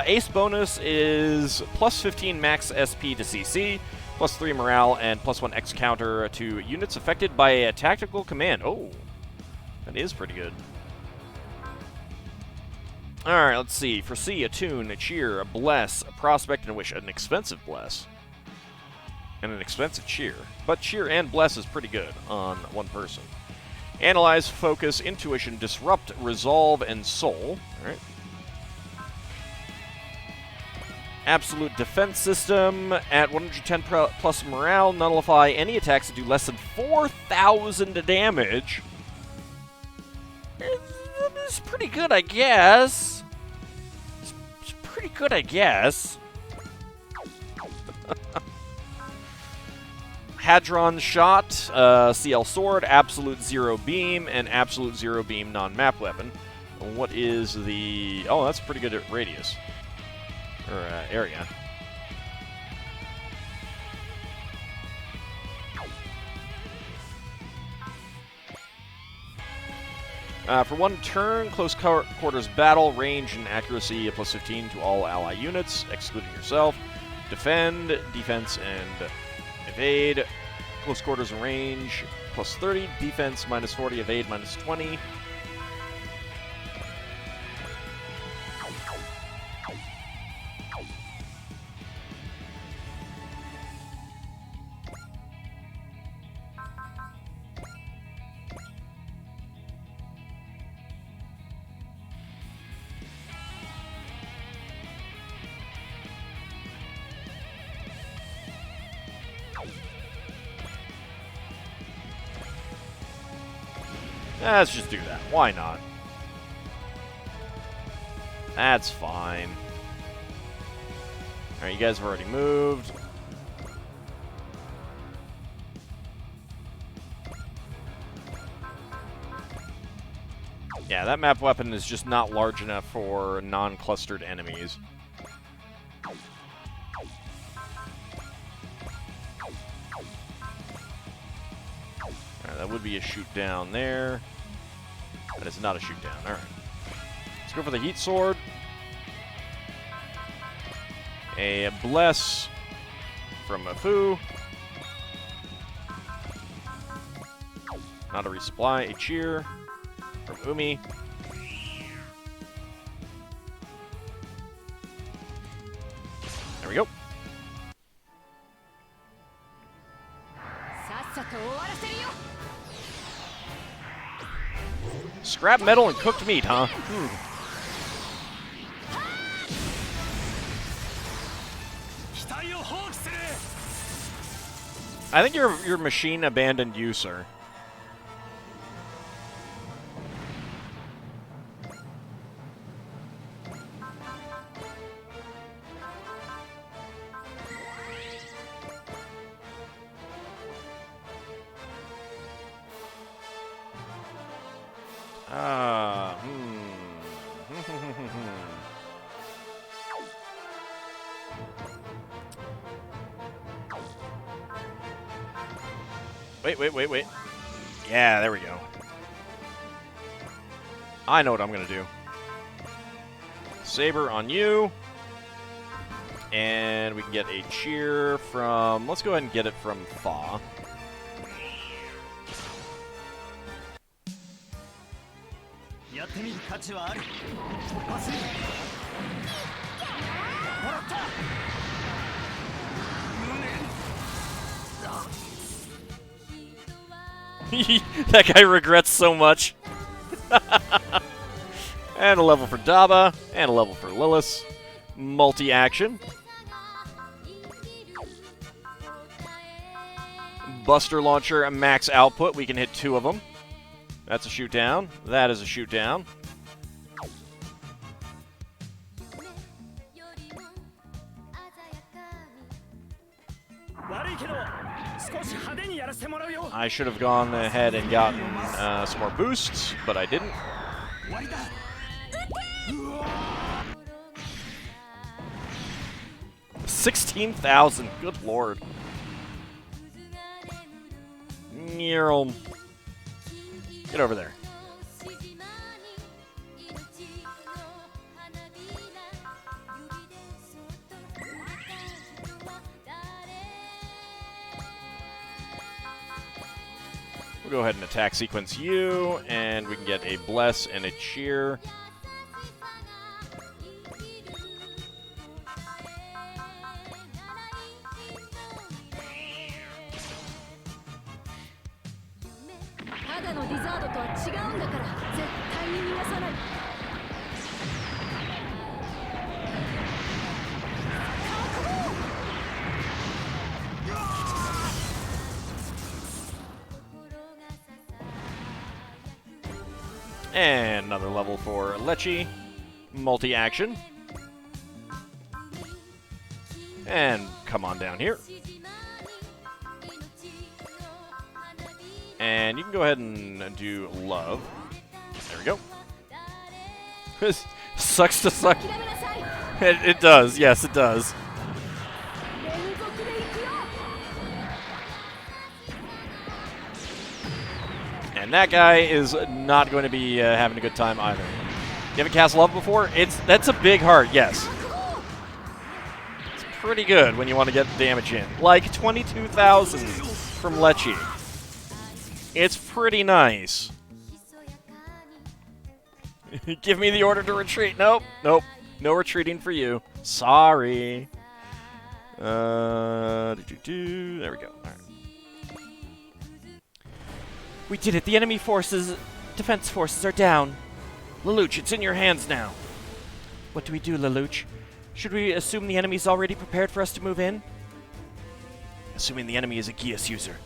Ace bonus is plus 15 max SP to CC, plus 3 morale, and plus 1 X counter to units affected by a tactical command. Oh, that is pretty good. Alright, let's see. Foresee, Attune, a Cheer, a Bless, a Prospect, and a Wish. An expensive Bless. And an expensive Cheer. But Cheer and Bless is pretty good on one person. Analyze, Focus, Intuition, Disrupt, Resolve, and Soul. Alright. Absolute Defense System. At 110 plus morale, nullify any attacks that do less than 4,000 damage. It's pretty good, I guess. It's pretty good, I guess. Hadron Shot, CL Sword, Absolute Zero Beam, and Absolute Zero Beam non-map weapon. What is the... Oh, that's pretty good at radius. Or area. For 1 turn, close quarters battle, range and accuracy, plus 15 to all ally units, excluding yourself. Defend, defense, and evade. Close quarters and range, plus 30. Defense, minus 40. Evade, minus 20. Let's just do that. Why not? That's fine. Alright, you guys have already moved. Yeah, that map weapon is just not large enough for non-clustered enemies. Alright, that would be a shoot down there. That is not a shoot down. Alright. Let's Let's go for the heat sword. A bless from Mafu. Not a resupply. A cheer from Umi. There we go. Scrap metal and cooked meat, huh? I think your machine abandoned you, sir. Wait. Yeah, there we go. I know what I'm going to do. Saber on you. And we can get a cheer from... Let's go ahead and get it from Thaw. That guy regrets so much. And a level for Daba, and a level for Lilith. Multi-action. Buster Launcher, max output. We can hit 2 of them. That's a shoot down. That is a shoot down. I should have gone ahead and gotten some more boosts, but I didn't. 16,000. Good lord. Get over there. We'll go ahead and attack sequence you, and we can get a bless and a cheer. And another level for Lechi. Multi-action. And come on down here. And you can go ahead and do love. There we go. This sucks to suck. It does. Yes, it does. And that guy is not going to be having a good time either. You haven't cast love before? That's a big heart, yes. It's pretty good when you want to get damage in. Like 22,000 from Lechi. It's pretty nice. Give me the order to retreat. Nope. No retreating for you. Sorry. There we go. All right. We did it. The enemy defense forces are down. Lelouch, it's in your hands now. What do we do, Lelouch? Should we assume the enemy's already prepared for us to move in? Assuming the enemy is a Geas user.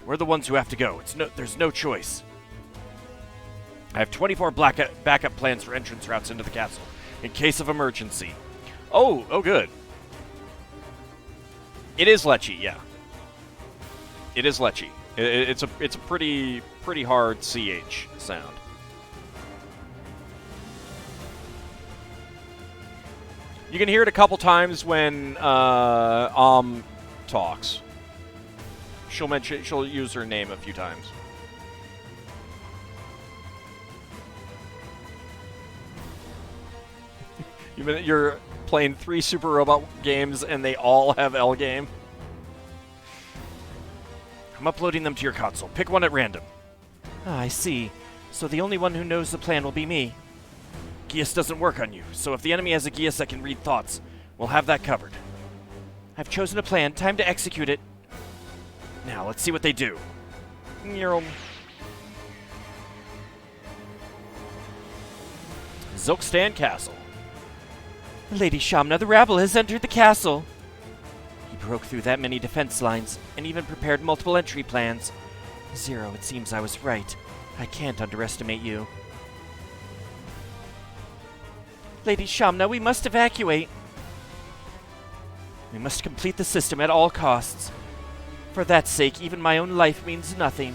We're the ones who have to go. There's no choice. I have 24 backup plans for entrance routes into the castle, in case of emergency. Oh, good. It is Lechi, yeah. It is Lechi. It's a pretty hard CH sound. You can hear it a couple times when talks. She'll use her name a few times. You're playing 3 Super Robot games and they all have L game. I'm uploading them to your console. Pick one at random. Ah, I see. So the only one who knows the plan will be me. Geas doesn't work on you, so if the enemy has a Geas that can read thoughts, we'll have that covered. I've chosen a plan. Time to execute it. Now, let's see what they do. Zilkstan Castle. Lady Shamna, the rabble has entered the castle. He broke through that many defense lines and even prepared multiple entry plans. Zero, it seems I was right. I can't underestimate you. Lady Shamna, we must evacuate. We must complete the system at all costs. For that sake, even my own life means nothing.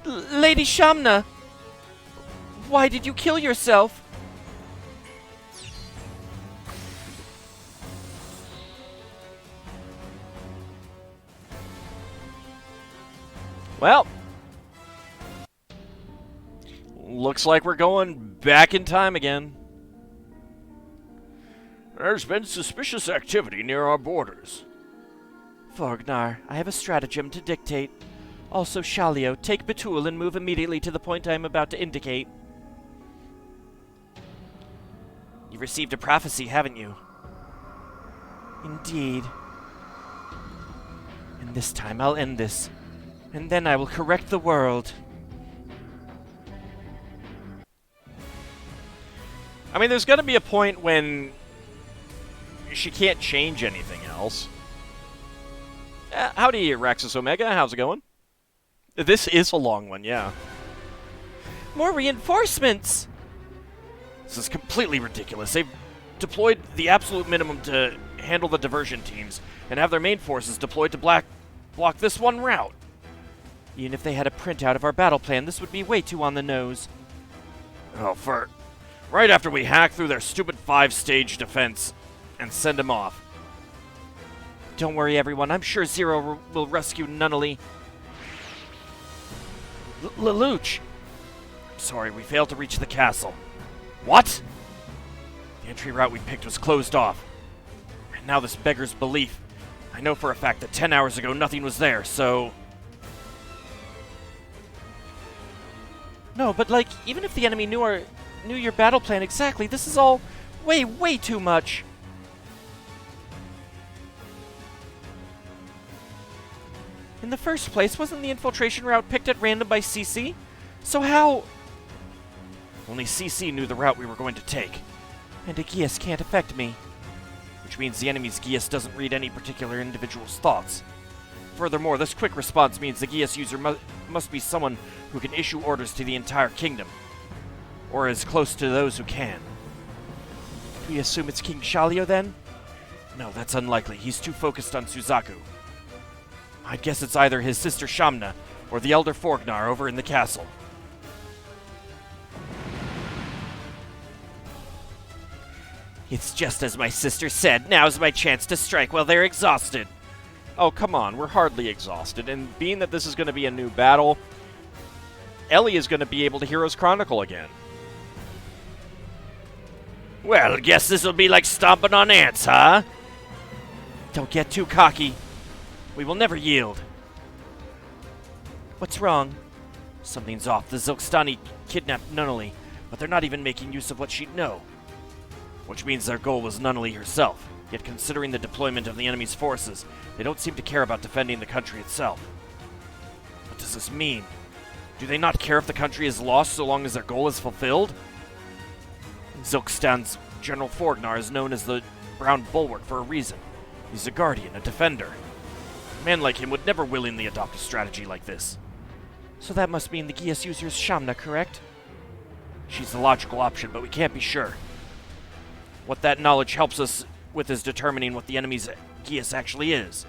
Lady Shamna! Why did you kill yourself? Well, looks like we're going back in time again. There's been suspicious activity near our borders. Vorgnar, I have a stratagem to dictate. Also, Shalio, take Batul and move immediately to the point I am about to indicate. You've received a prophecy, haven't you? Indeed. And this time I'll end this. And then I will correct the world. I mean, there's going to be a point when she can't change anything else. Howdy, Raxus Omega. How's it going? This is a long one, yeah. More reinforcements! This is completely ridiculous. They've deployed the absolute minimum to handle the diversion teams and have their main forces deployed to block this one route. Even if they had a printout of our battle plan, this would be way too on the nose. Oh, right after we hack through their stupid 5-stage defense and send them off. Don't worry, everyone. I'm sure Zero will rescue Nunnally. Lelouch! Sorry, we failed to reach the castle. What? The entry route we picked was closed off. And now this beggars belief. I know for a fact that 10 hours ago nothing was there, so... No, but like, even if the enemy knew your battle plan exactly, this is all way too much. In the first place, wasn't the infiltration route picked at random by CC? So how... Only CC knew the route we were going to take. And a Geas can't affect me. Which means the enemy's Geas doesn't read any particular individual's thoughts. Furthermore, this quick response means the Geas user must be someone who can issue orders to the entire kingdom. Or as close to those who can. Do we assume it's King Shalio then? No, that's unlikely. He's too focused on Suzaku. I'd guess it's either his sister Shamna or the elder Vorgnar over in the castle. It's just as my sister said. Now's my chance to strike while they're exhausted. Oh, come on. We're hardly exhausted. And being that this is going to be a new battle, Ellie is going to be able to Heroes Chronicle again. Well, guess this'll be like stomping on ants, huh? Don't get too cocky. We will never yield. What's wrong? Something's off. The Zilkstani kidnapped Nunnally, but they're not even making use of what she'd know. Which means their goal was Nunnally herself. Yet considering the deployment of the enemy's forces, they don't seem to care about defending the country itself. What does this mean? Do they not care if the country is lost so long as their goal is fulfilled? Zilkstan's General Vorgnar is known as the Brown Bulwark for a reason. He's a guardian, a defender. A man like him would never willingly adopt a strategy like this. So that must mean the Geas user is Shamna, correct? She's the logical option, but we can't be sure. What that knowledge helps us with is determining what the enemy's Geas actually is.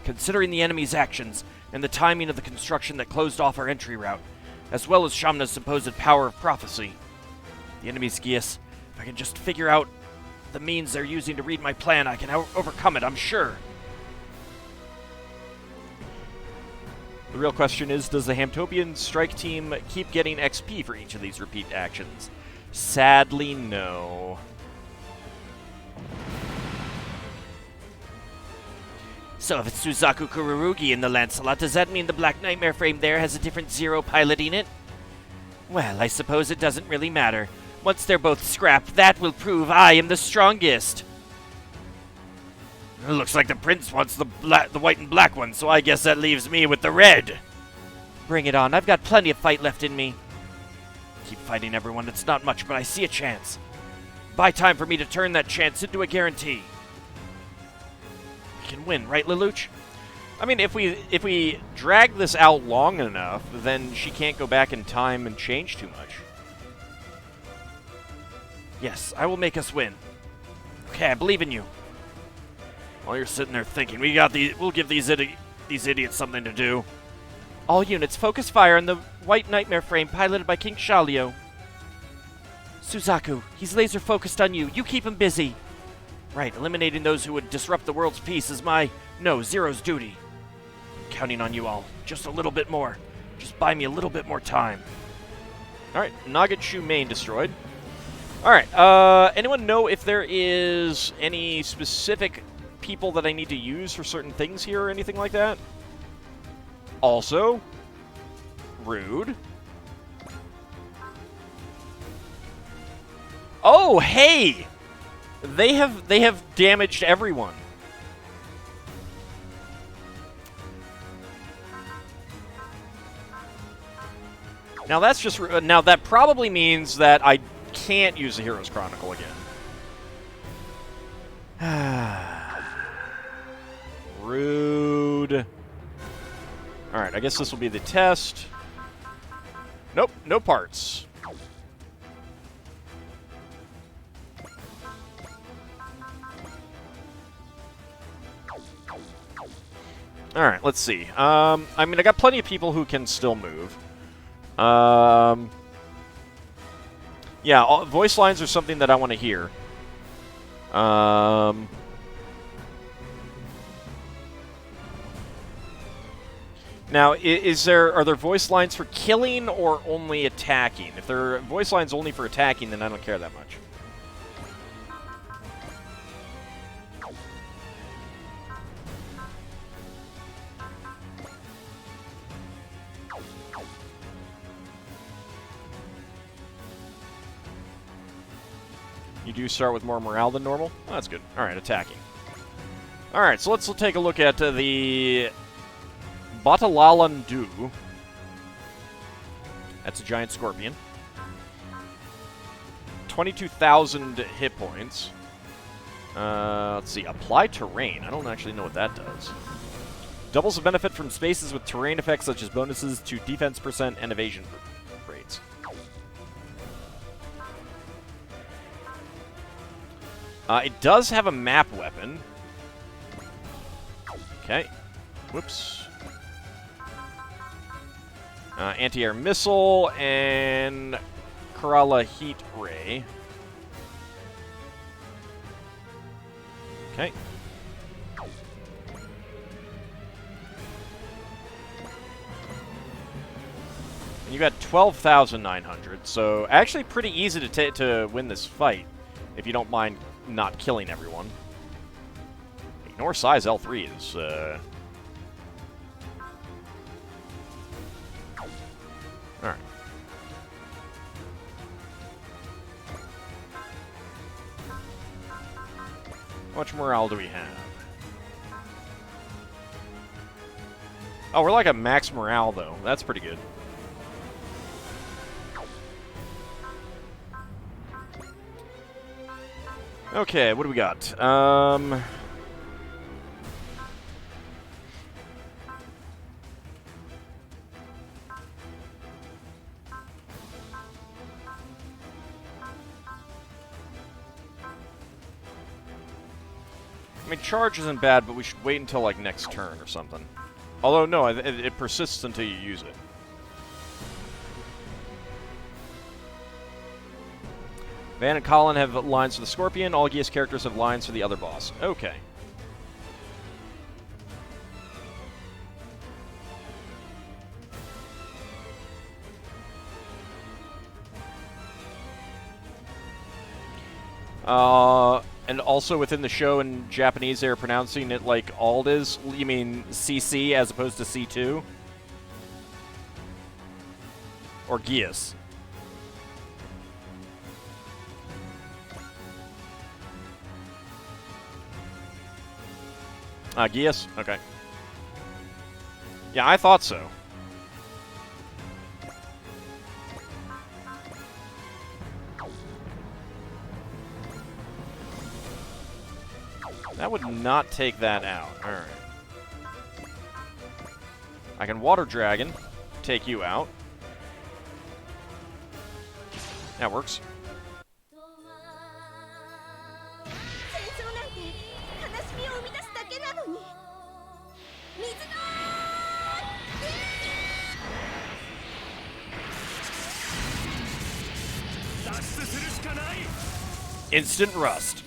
Considering the enemy's actions and the timing of the construction that closed off our entry route, as well as Shamna's supposed power of prophecy, the enemy's Geas, if I can just figure out the means they're using to read my plan, I can overcome it, I'm sure. The real question is, does the Hamtopian strike team keep getting XP for each of these repeat actions? Sadly, no. So if it's Suzaku Kururugi in the Lancelot, does that mean the Black Nightmare frame there has a different Zero piloting it? Well, I suppose it doesn't really matter. Once they're both scrapped, that will prove I am the strongest. It looks like the prince wants the white and black one, so I guess that leaves me with the red. Bring it on. I've got plenty of fight left in me. Keep fighting, everyone. It's not much, but I see a chance. Buy time for me to turn that chance into a guarantee. We can win, right, Lelouch? I mean, if we drag this out long enough, then she can't go back in time and change too much. Yes, I will make us win. Okay, I believe in you. While you're sitting there thinking, we'll give these idiots something to do. All units, focus fire on the White Nightmare frame piloted by King Shalio. Suzaku, he's laser focused on you. You keep him busy. Right, eliminating those who would disrupt the world's peace is Zero's duty. I'm counting on you all. Just a little bit more. Just buy me a little bit more time. Alright, Nagatchu main destroyed. Alright, anyone know if there is any specific people that I need to use for certain things here or anything like that? Also, rude. Oh, hey! They have damaged everyone. Now that's just now that probably means that I can't use the Hero's Chronicle again. Rude. Alright, I guess this will be the test. Nope, no parts. Alright, let's see. I mean, I got plenty of people who can still move. Yeah, voice lines are something that I want to hear. Now, are there voice lines for killing or only attacking? If there are voice lines only for attacking, then I don't care that much. You do start with more morale than normal? Oh, that's good. Alright, attacking. Alright, so let's take a look at the Batalalandu. That's a giant scorpion. 22,000 hit points. Let's see. Apply terrain. I don't actually know what that does. Doubles the benefit from spaces with terrain effects such as bonuses to defense percent and evasion rates. It does have a map weapon. Okay. Whoops. Anti-air missile and Kerala heat ray. Okay. And you got 12,900, so actually pretty easy to win this fight, if you don't mind not killing everyone. Ignore size L3 is, Alright. How much morale do we have? Oh, we're like a max morale, though. That's pretty good. Okay, what do we got? I mean, charge isn't bad, but we should wait until, like, next turn or something. Although, no, it persists until you use it. Van and Colin have lines for the Scorpion. All Geas characters have lines for the other boss. Okay. And also within the show in Japanese, they're pronouncing it like AuldDragon is. You mean CC as opposed to C2? Or Gius? Gius? Okay. Yeah, I thought so. That would not take that out. Alright. I can Water Dragon, take you out. That works. Instant rust.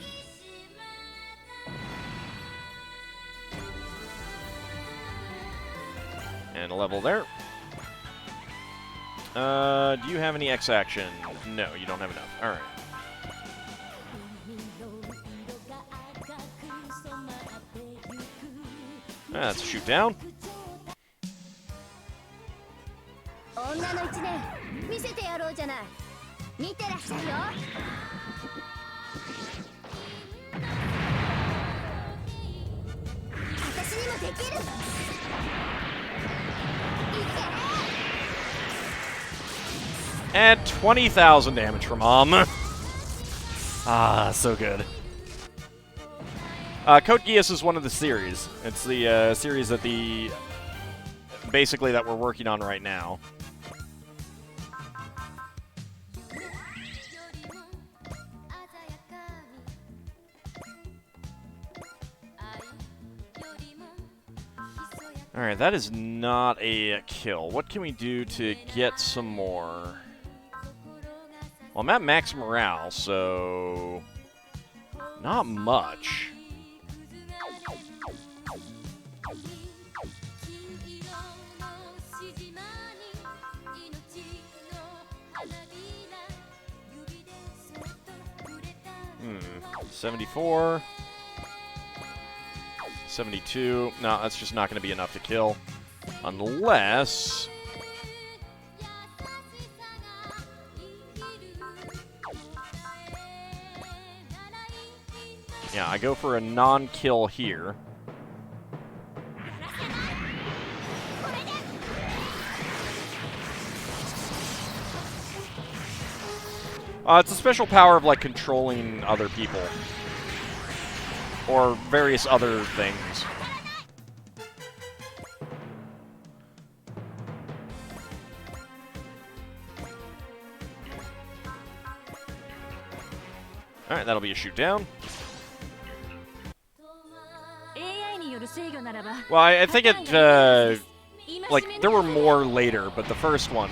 And a level there. Do you have any X action? No, you don't have enough. Alright. That's a shoot down. And 20,000 damage from Ah, so good. Code Geass is one of the series. It's the series that basically that we're working on right now. Alright, that is not a kill. What can we do to get some more? Well, I'm at max morale, so not much. Hmm, 74. 72. No, that's just not going to be enough to kill. Unless... yeah, I go for a non-kill here. It's a special power of, like, controlling other people. Or various other things. Alright, that'll be a shoot down. Well, I think it, like, there were more later, but the first one.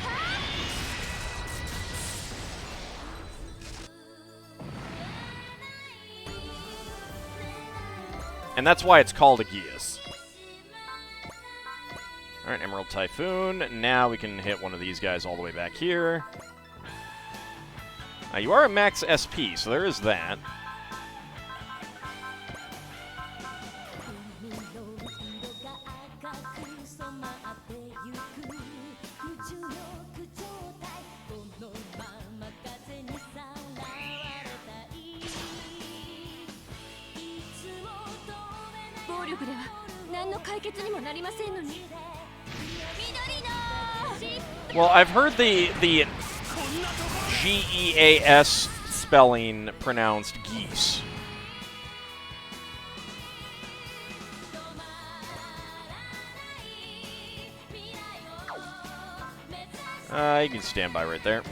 And that's why it's called a Geass. Alright, Emerald Typhoon. Now we can hit one of these guys all the way back here. You are at max SP, so there is that. Well, I've heard the G-E-A-S spelling pronounced geese. You can stand by right there.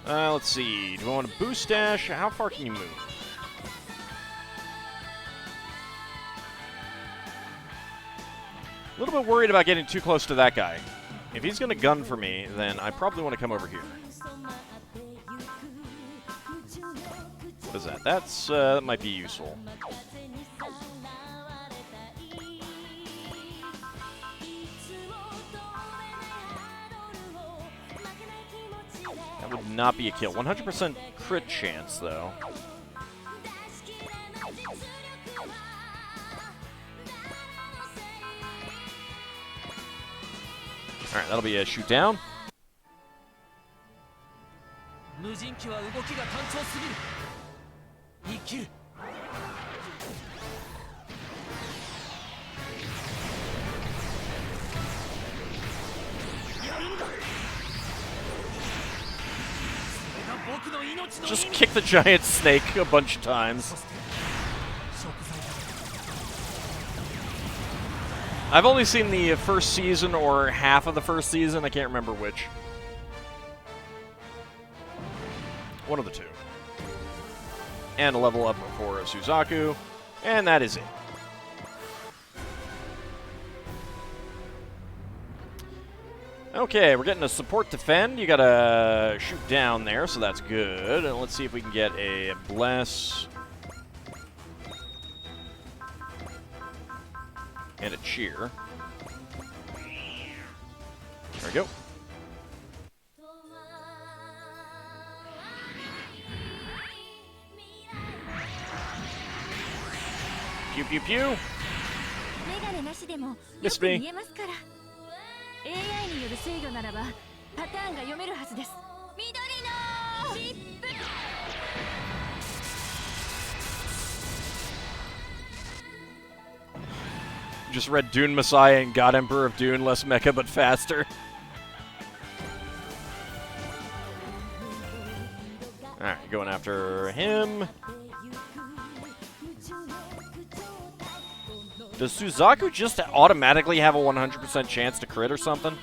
Let's see. Do I want to boost dash? How far can you move? A little bit worried about getting too close to that guy. If he's going to gun for me, then I probably want to come over here. What is that? That might be useful. not be a kill. 100% crit chance, though. Alright, that'll be a shoot down. Just kick the giant snake a bunch of times. I've only seen the first season or half of the first season. I can't remember which. One of the two. And a level up for Suzaku. And that is it. Okay, we're getting a support defend. You gotta shoot down there, so that's good. And let's see if we can get a bless. And a cheer. There we go. Pew pew pew. Miss me. Just read Dune Messiah and God Emperor of Dune, less mecha but faster. Alright, going after him. Does Suzaku just automatically have a 100% chance to crit or something?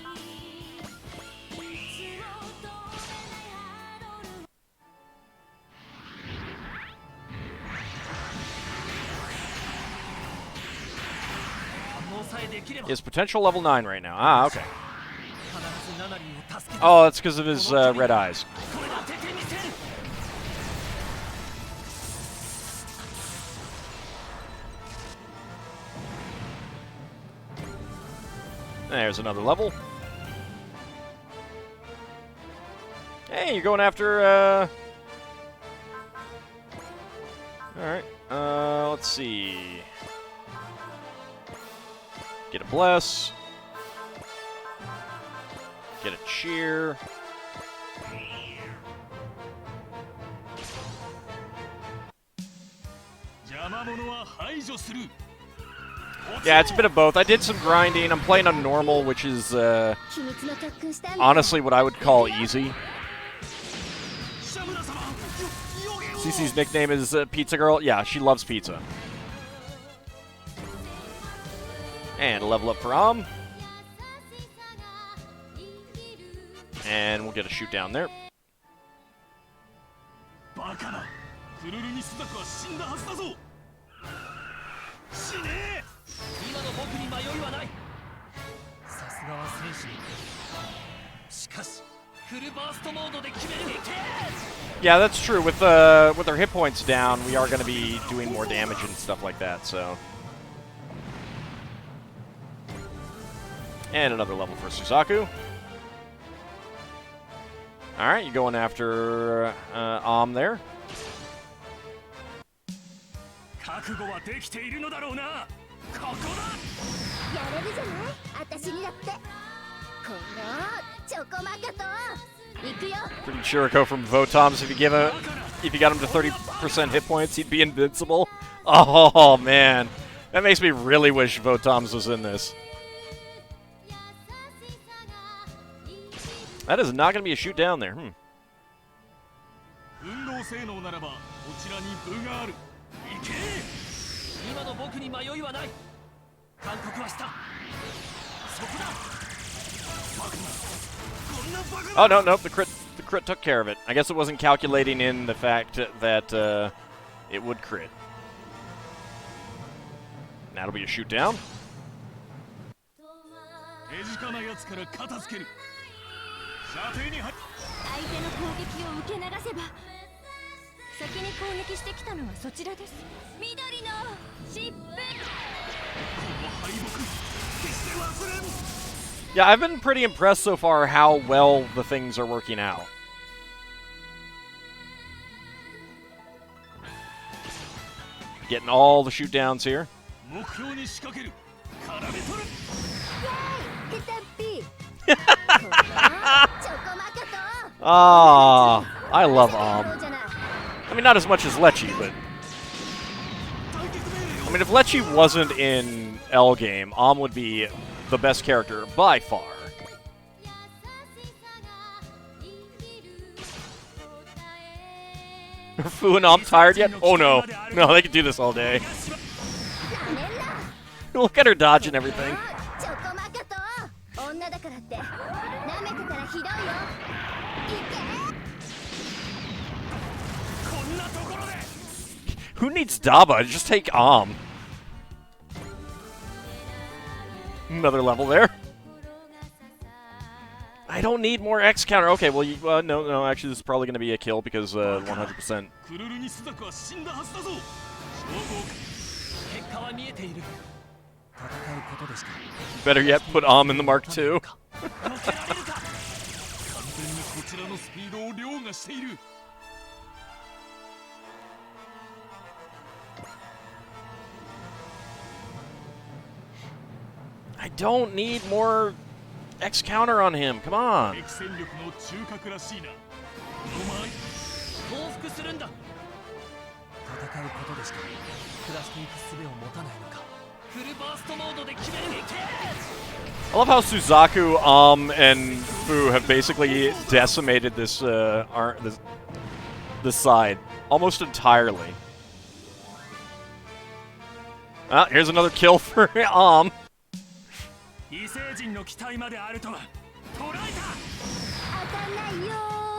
His potential level 9 right now. Ah, okay. Oh, that's because of his red eyes. There's another level. Hey, you're going after, Alright, let's see. Get a bless. Get a cheer. Yeah, it's a bit of both. I did some grinding. I'm playing on normal, which is honestly what I would call easy. Cece's nickname is Pizza Girl. Yeah, she loves pizza. And a level up for And we'll get a shoot down there. Yeah, that's true. With our hit points down, we are going to be doing more damage and stuff like that, so. And another level for Suzaku. Alright, you're going after there. Pretty sure go from Votoms if you got him to 30% hit points, he'd be invincible. Oh man, that makes me really wish Votoms was in this. That is not going to be a shoot down there. Oh, no, the crit took care of it. I guess it wasn't calculating in the fact that it would crit. That'll be a shoot down. Yeah, I've been pretty impressed so far how well the things are working out. getting all the shoot downs here. Ah, I love I mean, not as much as Lechi, but I mean, if Lechi wasn't in L game, would be the best character by far. Are Fu and tired yet? Oh no. No, they can do this all day. Look at her dodge and everything. Who needs Daba? Just take Another level there. I don't need more X counter. Okay, well, no, actually, this is probably going to be a kill because 100%. Better yet, put in the Mark II. I don't need more X counter on him. Come on. I love how Suzaku, and Fu have basically decimated this side almost entirely. Ah, here's another kill for 異星人の期待まであるとは捉えた。当たんないよ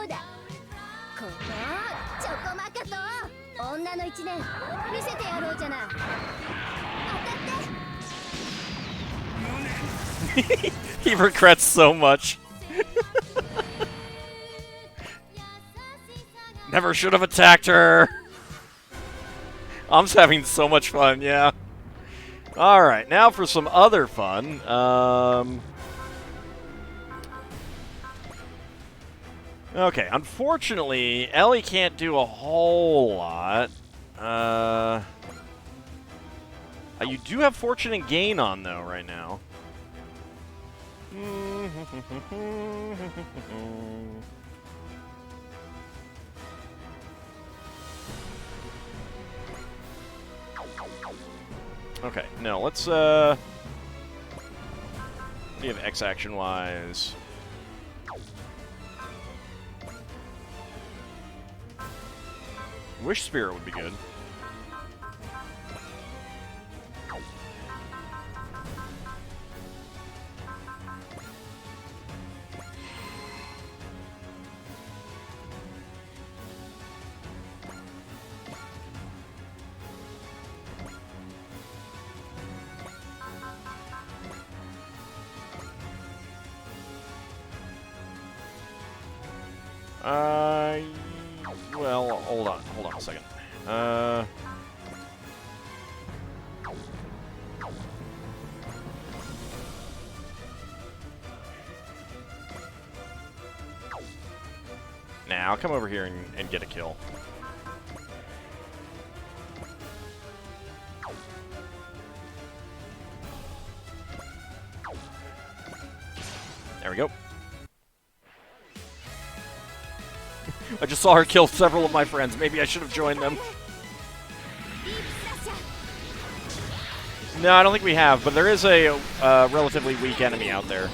ーだ。ここチョコマカと女の一年見せてやろうじゃな。当たって。He regrets so much. Never should have attacked her. I'm just having so much fun, yeah. Alright, now for some other fun. Okay, unfortunately, Ellie can't do a whole lot. You do have Fortune and Gain on, though, right now. Okay, no, let's, what do you have X action-wise? Wish Spirit would be good. Well, hold on a second. Now, I'll come over here and get a kill. There we go. I just saw her kill several of my friends. Maybe I should have joined them. No, I don't think we have, but there is a relatively weak enemy out there.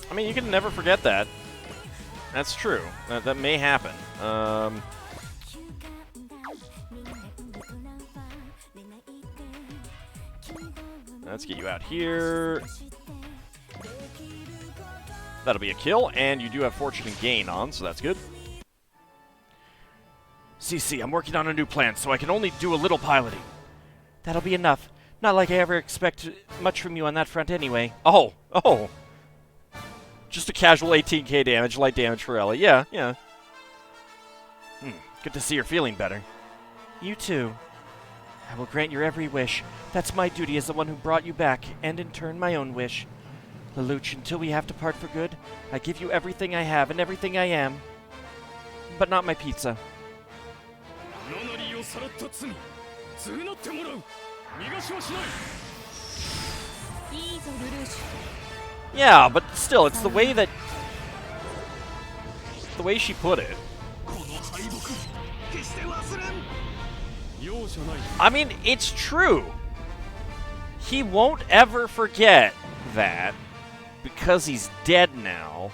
I mean, you can never forget that. That's true. That may happen. Let's get you out here. That'll be a kill, and you do have Fortune and Gain on, so that's good. CC, I'm working on a new plan, so I can only do a little piloting. That'll be enough. Not like I ever expect much from you on that front anyway. Oh. Just a casual 18k damage, light damage for Ellie. Yeah. Good to see you're feeling better. You too. I will grant your every wish. That's my duty as the one who brought you back, and in turn my own wish. Lelouch, until we have to part for good, I give you everything I have and everything I am. But not my pizza. Yeah, but still, it's the way that... the way she put it. I mean, it's true. He won't ever forget that because he's dead now.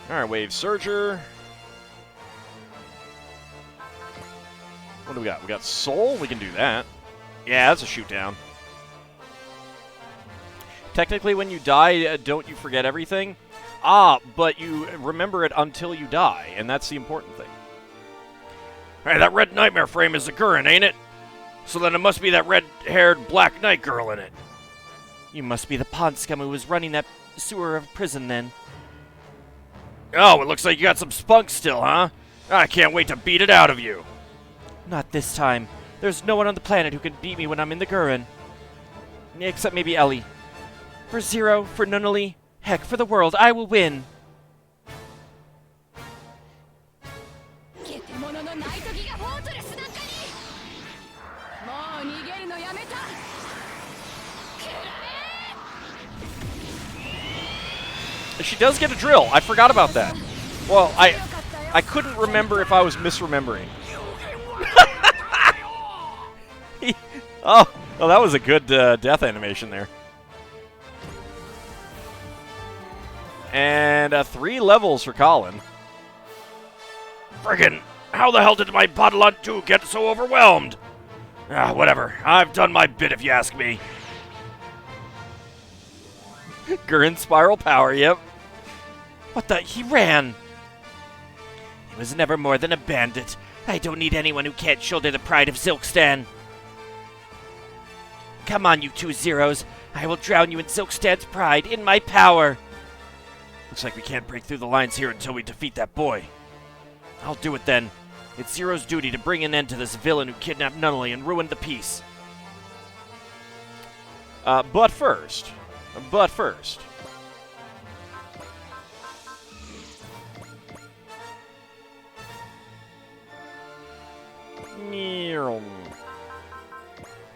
Alright, Wave Surger. What do we got? We got Soul? We can do that. Yeah, that's a shoot down. Technically, when you die, don't you forget everything? Ah, but you remember it until you die, and that's the important thing. Hey, that red nightmare frame is the Gurren, ain't it? So then it must be that red-haired Black Knight girl in it. You must be the pond scum who was running that sewer of prison then. Oh, it looks like you got some spunk still, huh? I can't wait to beat it out of you. Not this time. There's no one on the planet who can beat me when I'm in the Gurren. Except maybe Ellie. For Zero, for Nunnally, heck, for the world, I will win. She does get a drill. I forgot about that. Well, I couldn't remember if I was misremembering. oh, that was a good death animation there. And 3 levels for Colin. Friggin', how the hell did my Battleon 2 get so overwhelmed? Ah, whatever. I've done my bit if you ask me. Gurren Spiral Power, yep. What the? He ran! He was never more than a bandit. I don't need anyone who can't shoulder the pride of Zilkstan. Come on, you 2 Zeros. I will drown you in Zilkstan's pride, in my power. Looks like we can't break through the lines here until we defeat that boy. I'll do it then. It's Zero's duty to bring an end to this villain who kidnapped Nunnally and ruined the peace. But first...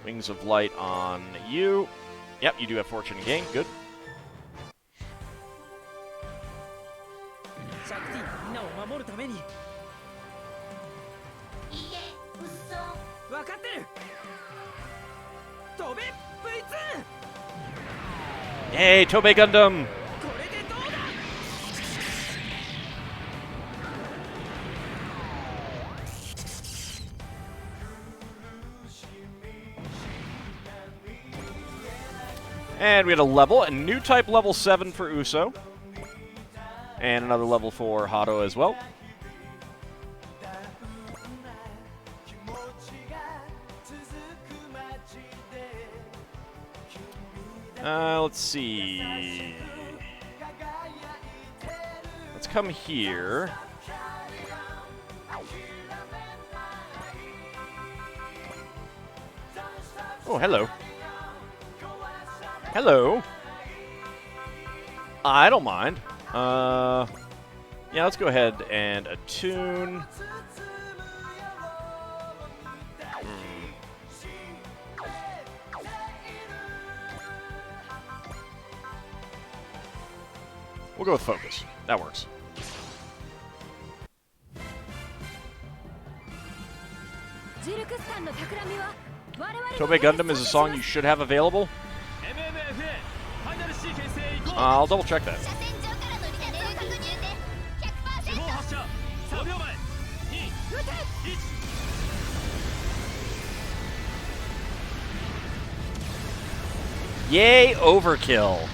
Wings of Light on you. Yep, you do have Fortune and Gain. Good. Hey, Tobey Gundam! And we had a new type level 7 for Uso. And another level for Hato as well. Let's see. Let's come here. Oh, hello. Hello. I don't mind. Yeah, let's go ahead and attune. We'll go with focus. That works. Tobey Gundam is a song you should have available. I'll double check that. Yay, overkill.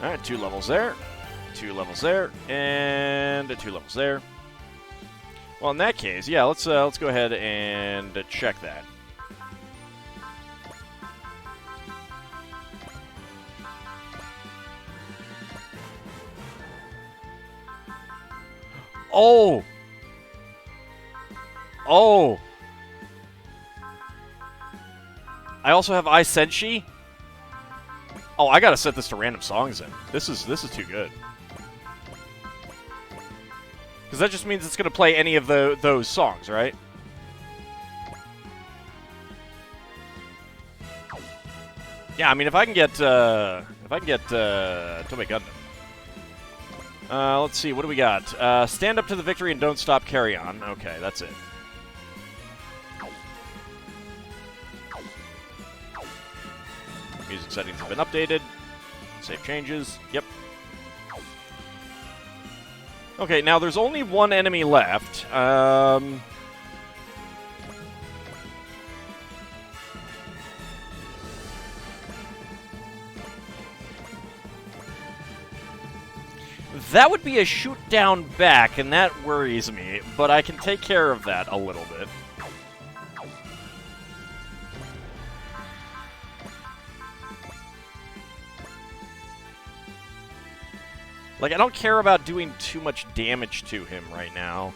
Alright, 2 levels there, 2 levels there, and 2 levels there. Well, in that case, yeah, let's go ahead and check that. Oh! Oh! I also have I Senshi. Oh, I gotta set this to random songs then. This is too good. Because that just means it's gonna play any of those songs, right? Yeah, I mean, if I can get Tomy Gundam. Let's see, what do we got? Stand up to the victory and don't stop, carry on. Okay, that's it. Music settings have been updated. Save changes. Yep. Okay, now there's only one enemy left. That would be a shoot down back, and that worries me, but I can take care of that a little bit. Like, I don't care about doing too much damage to him right now.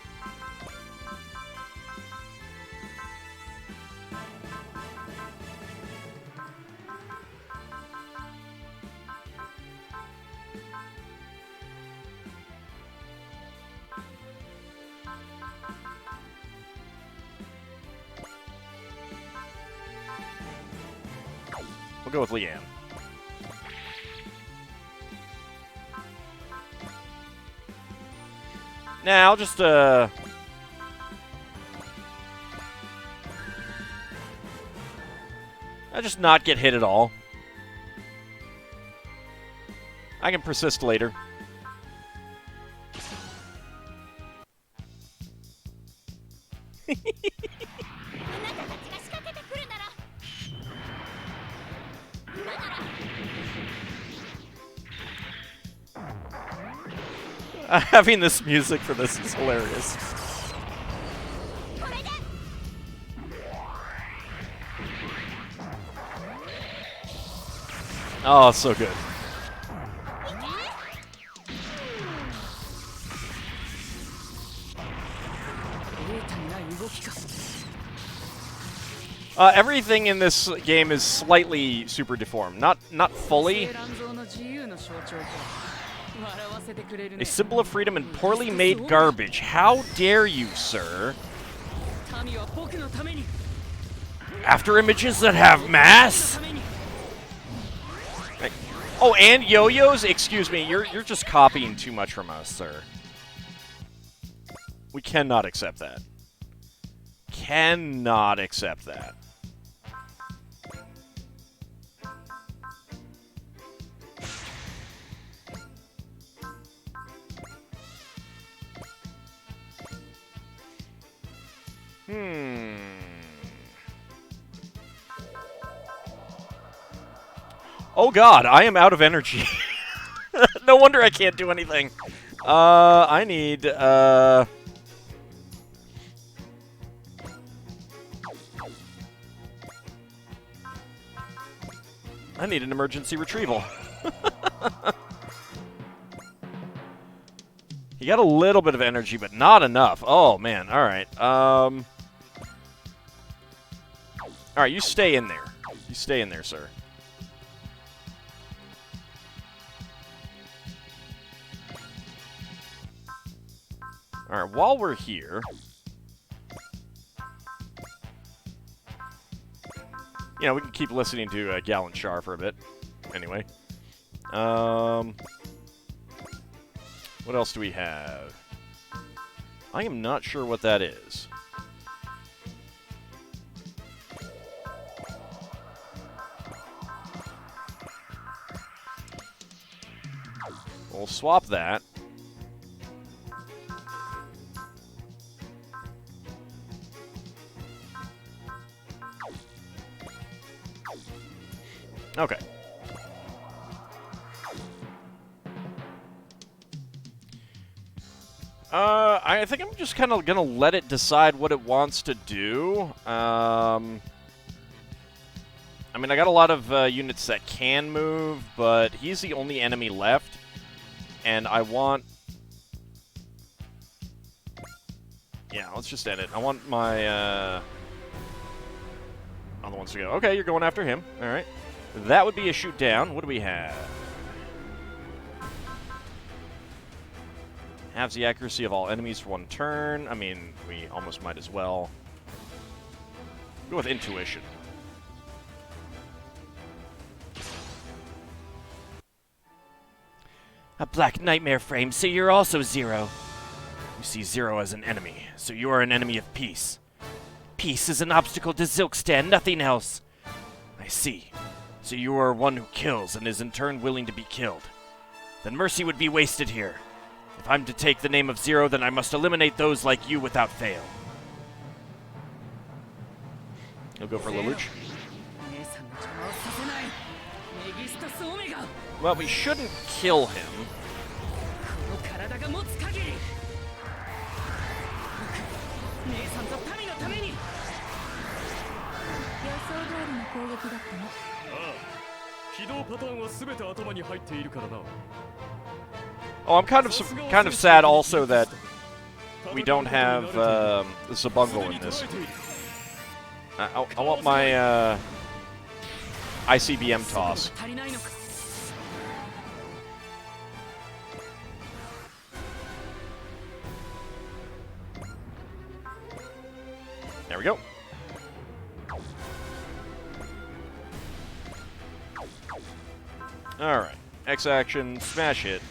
We'll go with Leanne. Nah, I'll just, I'll just not get hit at all. I can persist later. Having this music for this is hilarious. Oh, so good. Everything in this game is slightly super deformed. Not fully. A symbol of freedom and poorly made garbage. How dare you, sir? After images that have mass? Oh, and yo-yos? Excuse me, you're just copying too much from us, sir. We cannot accept that. Cannot accept that. Oh god, I am out of energy. No wonder I can't do anything. I need, I need an emergency retrieval. He got a little bit of energy, but not enough. Oh, man. All right. All right, you stay in there. You stay in there, sir. All right, while we're here... You know, we can keep listening to Gal and Char for a bit. Anyway. What else do we have? I am not sure what that is. We'll swap that. Okay. I think I'm just kind of gonna let it decide what it wants to do. I mean, I got a lot of units that can move, but he's the only enemy left, and I want... Yeah, let's just end it. I want my other ones to go. Okay, you're going after him. All right. That would be a shoot down. What do we have? Halves the accuracy of all enemies for 1 turn. I mean, we almost might as well go with intuition. A black nightmare frame, so you're also Zero. You see Zero as an enemy, so you are an enemy of peace. Peace is an obstacle to Zilkstan, nothing else. I see. So you are one who kills and is in turn willing to be killed. Then mercy would be wasted here. If I'm to take the name of Zero, then I must eliminate those like you without fail. He'll go for Lelouch. Well, we shouldn't kill him. Oh, I'm kind of sad also that we don't have the Zabungle in this. I want my ICBM toss. There we go. Alright. X action, smash hit.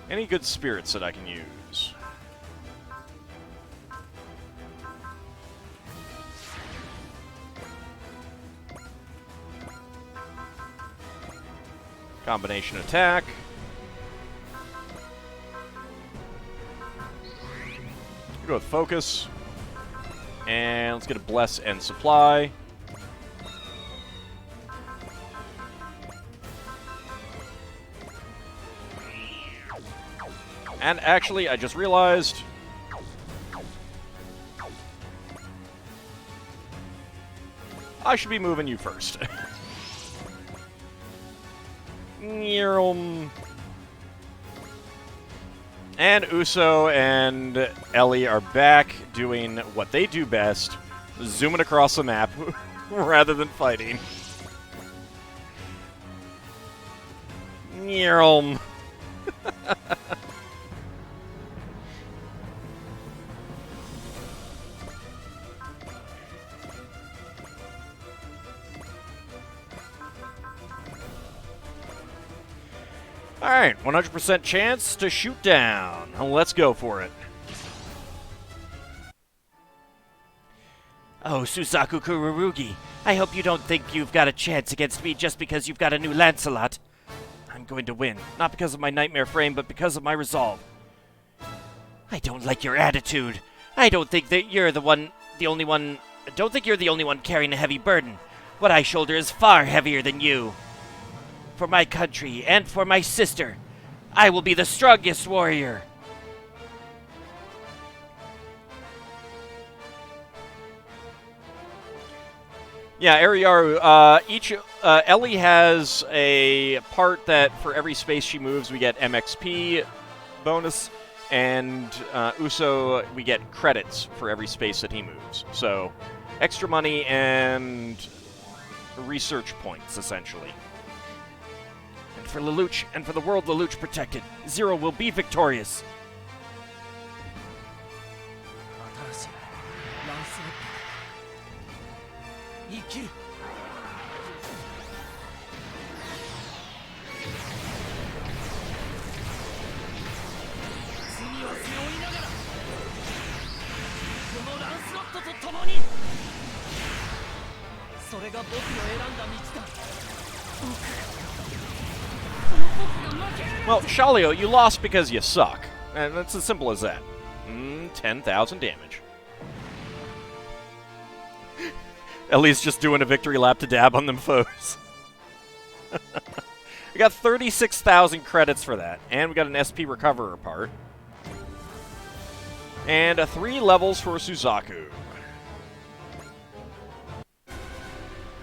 Any good spirits that I can use? Combination attack. Go with focus. And let's get a bless and supply. And actually, I just realized I should be moving you first. And Uso and Ellie are back doing what they do best, zooming across the map rather than fighting. Alright, 100% chance to shoot down. Let's go for it. Oh, Suzaku Kururugi, I hope you don't think you've got a chance against me just because you've got a new Lancelot. I'm going to win, not because of my nightmare frame, but because of my resolve. I don't like your attitude. I don't think that you're the only one carrying a heavy burden. What I shoulder is far heavier than you. For my country and for my sister, I will be the strongest warrior. Yeah, Ariyaru, Ellie has a part that for every space she moves, we get MXP bonus, and Uso, we get credits for every space that he moves. So, extra money and research points, essentially. And for Lelouch, and for the world Lelouch protected, Zero will be victorious. Well, Shalio, you lost because you suck. And that's as simple as that. 10,000 damage. Ellie's just doing a victory lap to dab on them foes. We got 36,000 credits for that. And we got an SP Recoverer part. And 3 levels for Suzaku.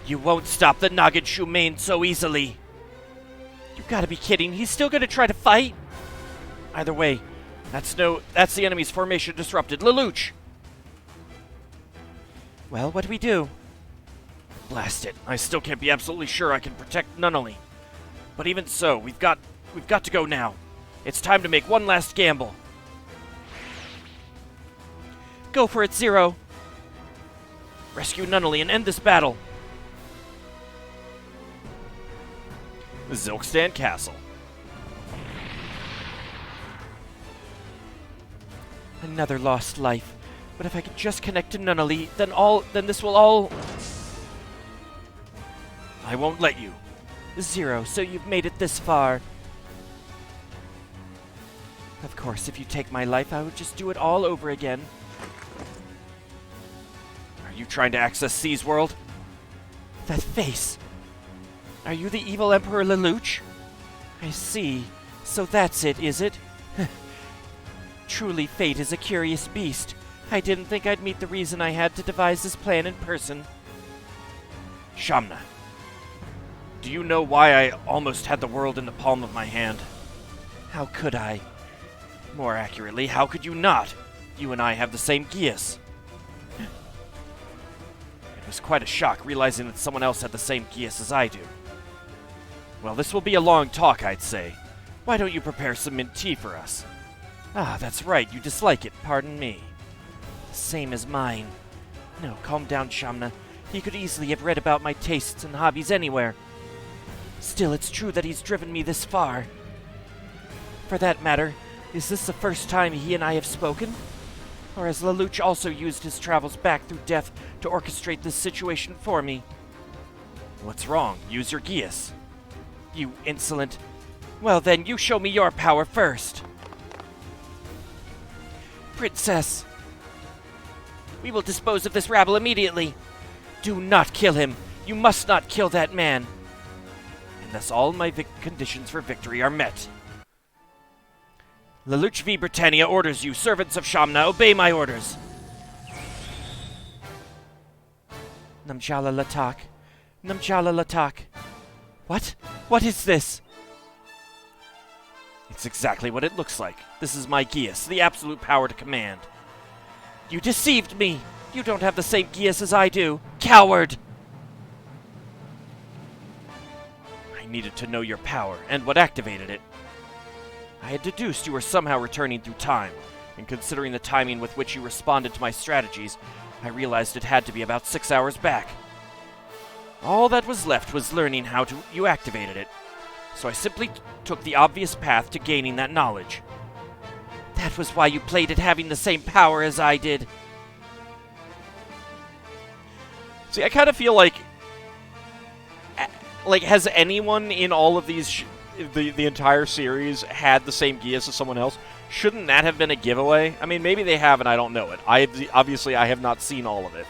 You won't stop the Nagin Shumain so easily. You gotta be kidding. He's still gonna try to fight? Either way, that's the enemy's formation disrupted. Lelouch! Well, what do we do? Blast it. I still can't be absolutely sure I can protect Nunnally. But even so, we've got to go now. It's time to make one last gamble. Go for it, Zero. Rescue Nunnally and end this battle. Zilkstan Castle. Another lost life. But if I could just connect to Nunnally, then this will all... I won't let you. Zero, so you've made it this far. Of course, if you take my life, I would just do it all over again. Are you trying to access C's world? That face. Are you the evil Emperor Lelouch? I see. So that's it, is it? Truly, fate is a curious beast. I didn't think I'd meet the reason I had to devise this plan in person. Shamna, do you know why I almost had the world in the palm of my hand? How could I? More accurately, how could you not? You and I have the same Geas. It was quite a shock realizing that someone else had the same Geas as I do. Well, this will be a long talk, I'd say. Why don't you prepare some mint tea for us? Ah, that's right, you dislike it, pardon me. The same as mine. No, calm down, Shamna. He could easily have read about my tastes and hobbies anywhere. Still, it's true that he's driven me this far. For that matter, is this the first time he and I have spoken? Or has Lelouch also used his travels back through death to orchestrate this situation for me? What's wrong? Use your Geas. You insolent... Well then, you show me your power first. Princess! We will dispose of this rabble immediately. Do not kill him. You must not kill that man. And thus all my conditions for victory are met. Lelouch v. Britannia orders you, servants of Shamna, obey my orders. Namjala Latak. Namjala Latak. What? What is this? It's exactly what it looks like. This is my Geas, the absolute power to command. You deceived me! You don't have the same Geas as I do! Coward! I needed to know your power, and what activated it. I had deduced you were somehow returning through time, and considering the timing with which you responded to my strategies, I realized it had to be about 6 hours back. All that was left was learning how you activated it, so I simply took the obvious path to gaining that knowledge. That was why you played at having the same power as I did. See, I kind of feel like has anyone in all of these, the entire series, had the same Geas as someone else? Shouldn't that have been a giveaway? I mean, maybe they have and I don't know it. Obviously, I have not seen all of it.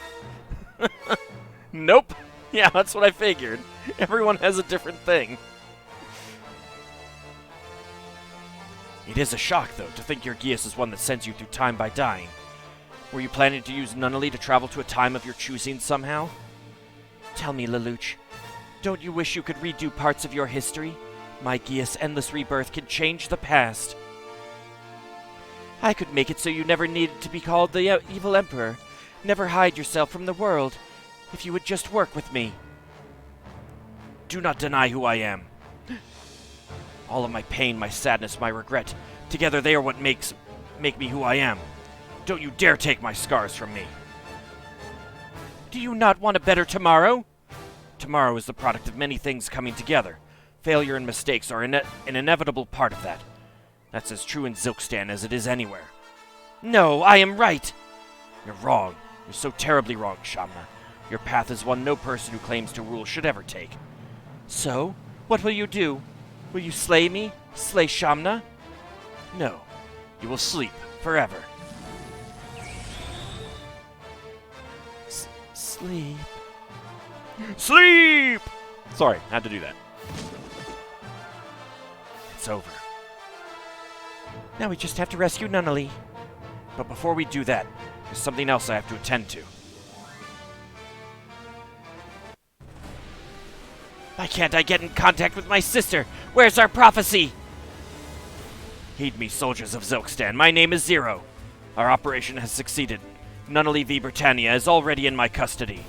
Nope. Yeah, that's what I figured. Everyone has a different thing. It is a shock, though, to think your Geas is one that sends you through time by dying. Were you planning to use Nunnally to travel to a time of your choosing somehow? Tell me, Lelouch, don't you wish you could redo parts of your history? My Geas' endless rebirth can change the past. I could make it so you never needed to be called the evil Emperor, never hide yourself from the world, if you would just work with me. Do not deny who I am. All of my pain, my sadness, my regret, together they are what make me who I am. Don't you dare take my scars from me. Do you not want a better tomorrow? Tomorrow is the product of many things coming together. Failure and mistakes are an inevitable part of that. That's as true in Zilkstan as it is anywhere. No, I am right. You're wrong. You're so terribly wrong, Shamna. Your path is one no person who claims to rule should ever take. So, what will you do? Will you slay me? Slay Shamna? No. You will sleep forever. Sleep. Sleep! Sorry, had to do that. it's over. Now we just have to rescue Nunnally. But before we do that, there's something else I have to attend to. Why can't I get in contact with my sister? Where's our prophecy? Heed me, soldiers of Zilkstan. My name is Zero. Our operation has succeeded. Nunnally v. Britannia is already in my custody.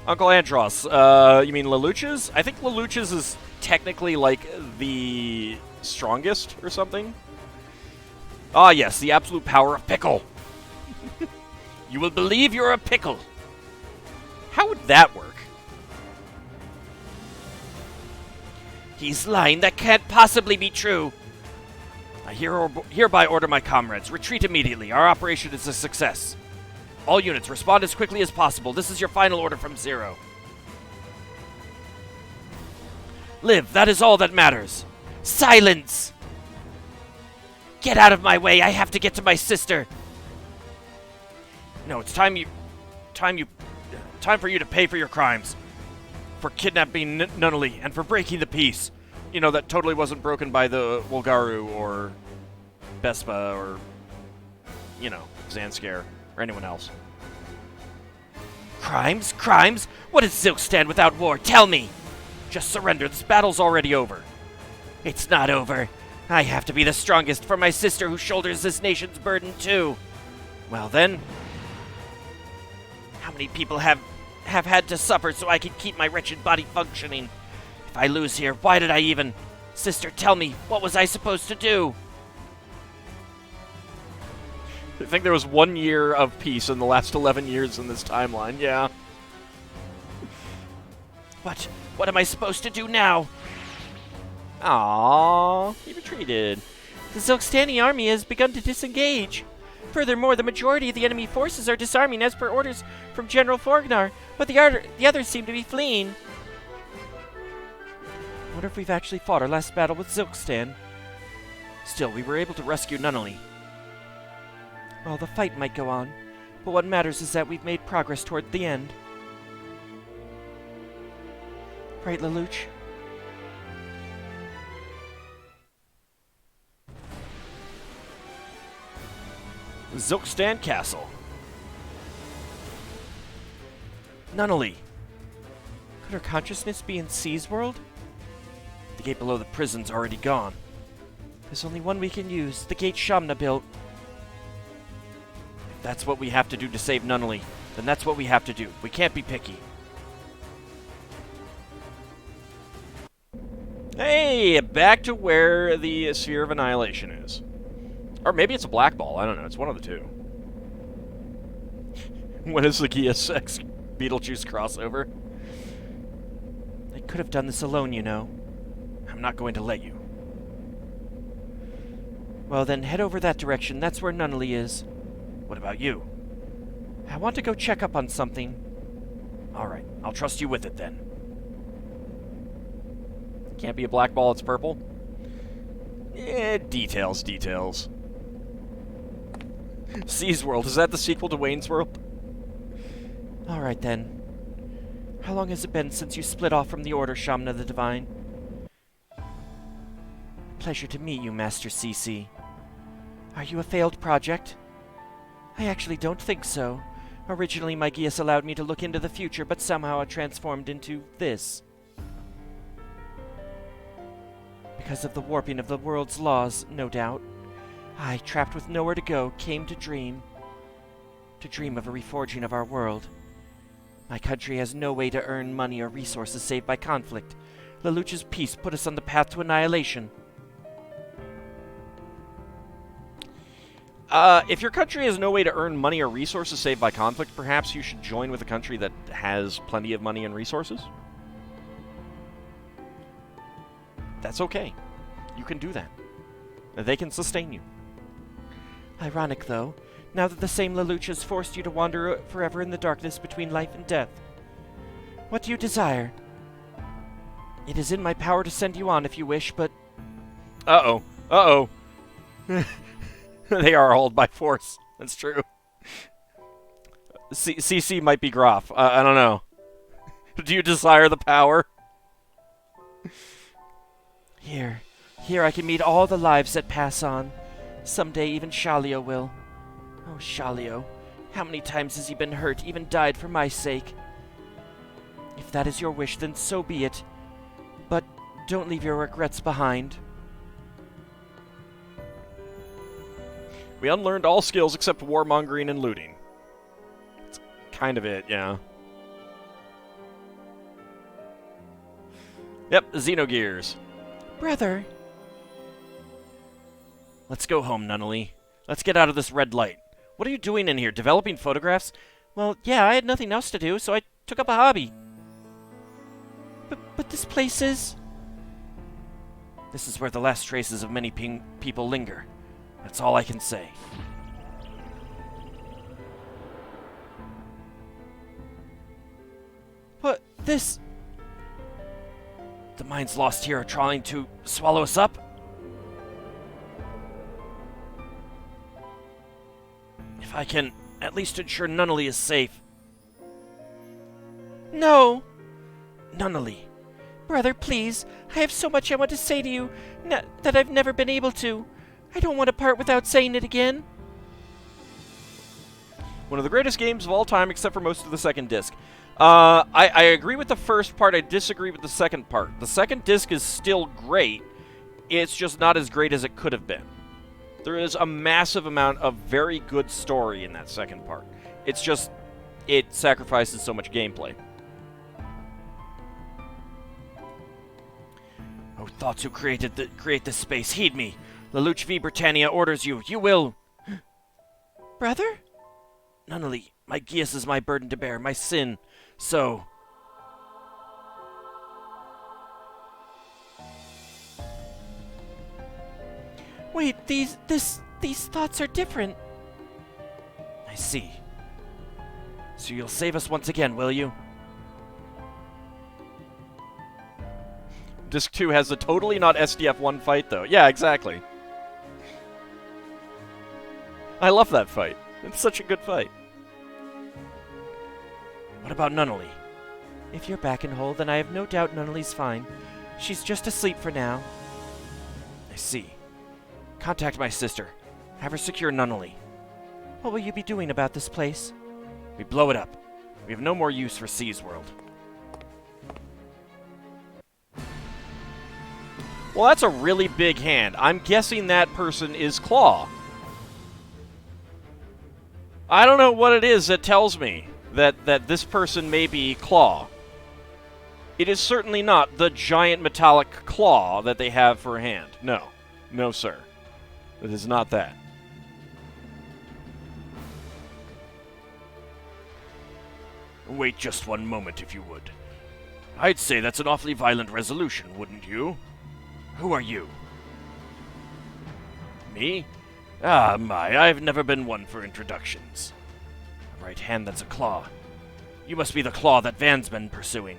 Uncle Andros, you mean Lelouch's? I think Lelouch's is technically, like, the strongest or something. Ah, yes, the absolute power of pickle. You will believe you're a pickle. How would that work? He's lying. That can't possibly be true. I hereby order my comrades, retreat immediately. Our operation is a success. All units, respond as quickly as possible. This is your final order from Zero. Live, that is all that matters. Silence! Get out of my way. I have to get to my sister. No, it's time for you to pay for your crimes. For kidnapping Nunnally and for breaking the peace. You know, that totally wasn't broken by the Wolgaru or Bespa or, you know, Zanskare or anyone else. Crimes? Crimes? What is Zilkstan without war? Tell me! Just surrender. This battle's already over. It's not over. I have to be the strongest for my sister who shoulders this nation's burden too. Well then, how many people have had to suffer so I can keep my wretched body functioning? If I lose here, why did I even... Sister, tell me, what was I supposed to do? I think there was 1 year of peace in the last 11 years in this timeline, yeah. What am I supposed to do now? Aww, he retreated. The Zilkstani army has begun to disengage. Furthermore, the majority of the enemy forces are disarming as per orders from General Forgnar, but the others seem to be fleeing. I wonder if we've actually fought our last battle with Zilkstan. Still, we were able to rescue Nunnally. Well, the fight might go on, but what matters is that we've made progress toward the end. Right, Lelouch? Zilkstan Castle. Nunnally. Could her consciousness be in C's world? The gate below the prison's already gone. There's only one we can use, the gate Shamna built. If that's what we have to do to save Nunnally, then that's what we have to do. We can't be picky. Hey, back to where the Sphere of Annihilation is. Or maybe it's a black ball, I don't know, it's one of the two. When is the Geas X Beetlejuice crossover? I could have done this alone, you know. I'm not going to let you. Well then, head over that direction, that's where Nunnally is. What about you? I want to go check up on something. Alright, I'll trust you with it then. Can't be a black ball, it's purple. Details. C's World, is that the sequel to Wayne's World? Alright then. How long has it been since you split off from the Order, Shamna the Divine? Pleasure to meet you, Master CC. Are you a failed project? I actually don't think so. Originally, my Geas allowed me to look into the future, but somehow it transformed into this. Because of the warping of the world's laws, no doubt. I, trapped with nowhere to go, came to dream. To dream of a reforging of our world. My country has no way to earn money or resources save by conflict. Lelouch's peace put us on the path to annihilation. If your country has no way to earn money or resources saved by conflict, perhaps you should join with a country that has plenty of money and resources? That's okay. You can do that. They can sustain you. Ironic, though, now that the same Lelouch has forced you to wander forever in the darkness between life and death. What do you desire? It is in my power to send you on if you wish, but... Uh-oh. They are held by force. That's true. CC might be Groff. I don't know. Do you desire the power? Here I can meet all the lives that pass on. Someday even Shalio will. Oh, Shalio, how many times has he been hurt, even died for my sake? If that is your wish, then so be it. But don't leave your regrets behind. We unlearned all skills except warmongering and looting. That's kind of it, yeah. Yep, Xenogears. Brother. Let's go home, Nunnally. Let's get out of this red light. What are you doing in here? Developing photographs? Well, yeah, I had nothing else to do, so I took up a hobby. But this place is... This is where the last traces of many people linger. That's all I can say. But this... The minds lost here are trying to swallow us up? If I can at least ensure Nunnally is safe. No! Nunnally. Brother, please. I have so much I want to say to you that I've never been able to. I don't want to part without saying it again. One of the greatest games of all time, except for most of the second disc. I agree with the first part. I disagree with the second part. The second disc is still great. It's just not as great as it could have been. There is a massive amount of very good story in that second part. It's just, it sacrifices so much gameplay. Oh, thoughts who create this space, heed me. Lelouch V. Britannia orders you. You will... Brother? Nunnally, my Geas is my burden to bear, my sin. So... Wait, these thoughts are different. I see. So you'll save us once again, will you? Disc 2 has a totally not SDF1 fight, though. Yeah, exactly. I love that fight. It's such a good fight. What about Nunnally? If you're back and whole, then I have no doubt Nunnally's fine. She's just asleep for now. I see. Contact my sister. Have her secure Nunnally. What will you be doing about this place? We blow it up. We have no more use for C's World. Well, that's a really big hand. I'm guessing that person is Claw. I don't know what it is that tells me that this person may be Claw. It is certainly not the giant metallic claw that they have for a hand. No. No, sir. It is not that. Wait just one moment, if you would. I'd say that's an awfully violent resolution, wouldn't you? Who are you? Me? Ah, my, I've never been one for introductions. A right hand that's a claw. You must be the claw that Van's been pursuing.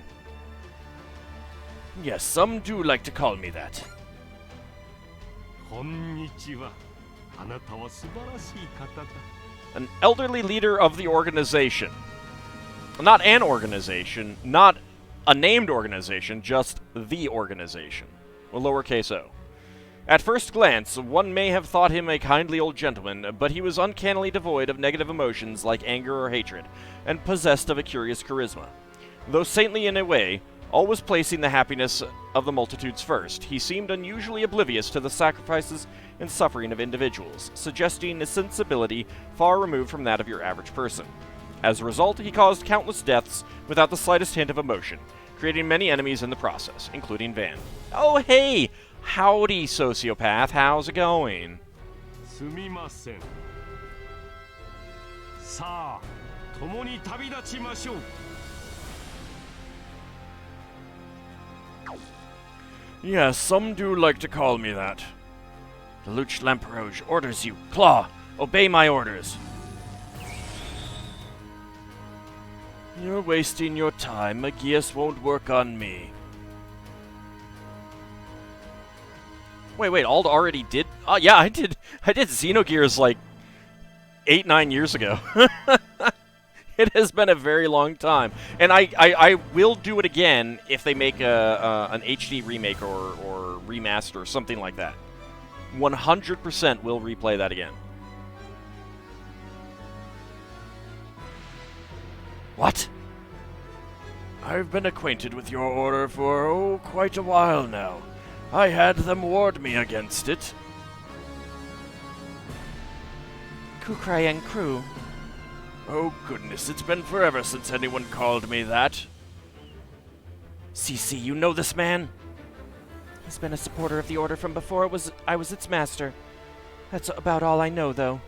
Yes, some do like to call me that. An elderly leader of the organization. Not an organization, not a named organization, just the organization. With lowercase o. At first glance, one may have thought him a kindly old gentleman, but he was uncannily devoid of negative emotions like anger or hatred, and possessed of a curious charisma. Though saintly in a way, always placing the happiness of the multitudes first, he seemed unusually oblivious to the sacrifices and suffering of individuals, suggesting a sensibility far removed from that of your average person. As a result, he caused countless deaths without the slightest hint of emotion, creating many enemies in the process, including Van. Oh, hey! Howdy, sociopath. How's it going? Yes, some do like to call me that. Lelouch Lamperouge orders you. Claw, obey my orders. You're wasting your time. Magius won't work on me. Wait, Ald already did? Oh, yeah, I did Xenogears like 8-9 years ago. It has been a very long time. And I will do it again if they make an HD remake or remaster or something like that. 100% will replay that again. What? I've been acquainted with your order for, quite a while now. I had them ward me against it. Kukrayang crew. Oh goodness, it's been forever since anyone called me that. CC, you know this man? He's been a supporter of the Order from before I was its master. That's about all I know, though.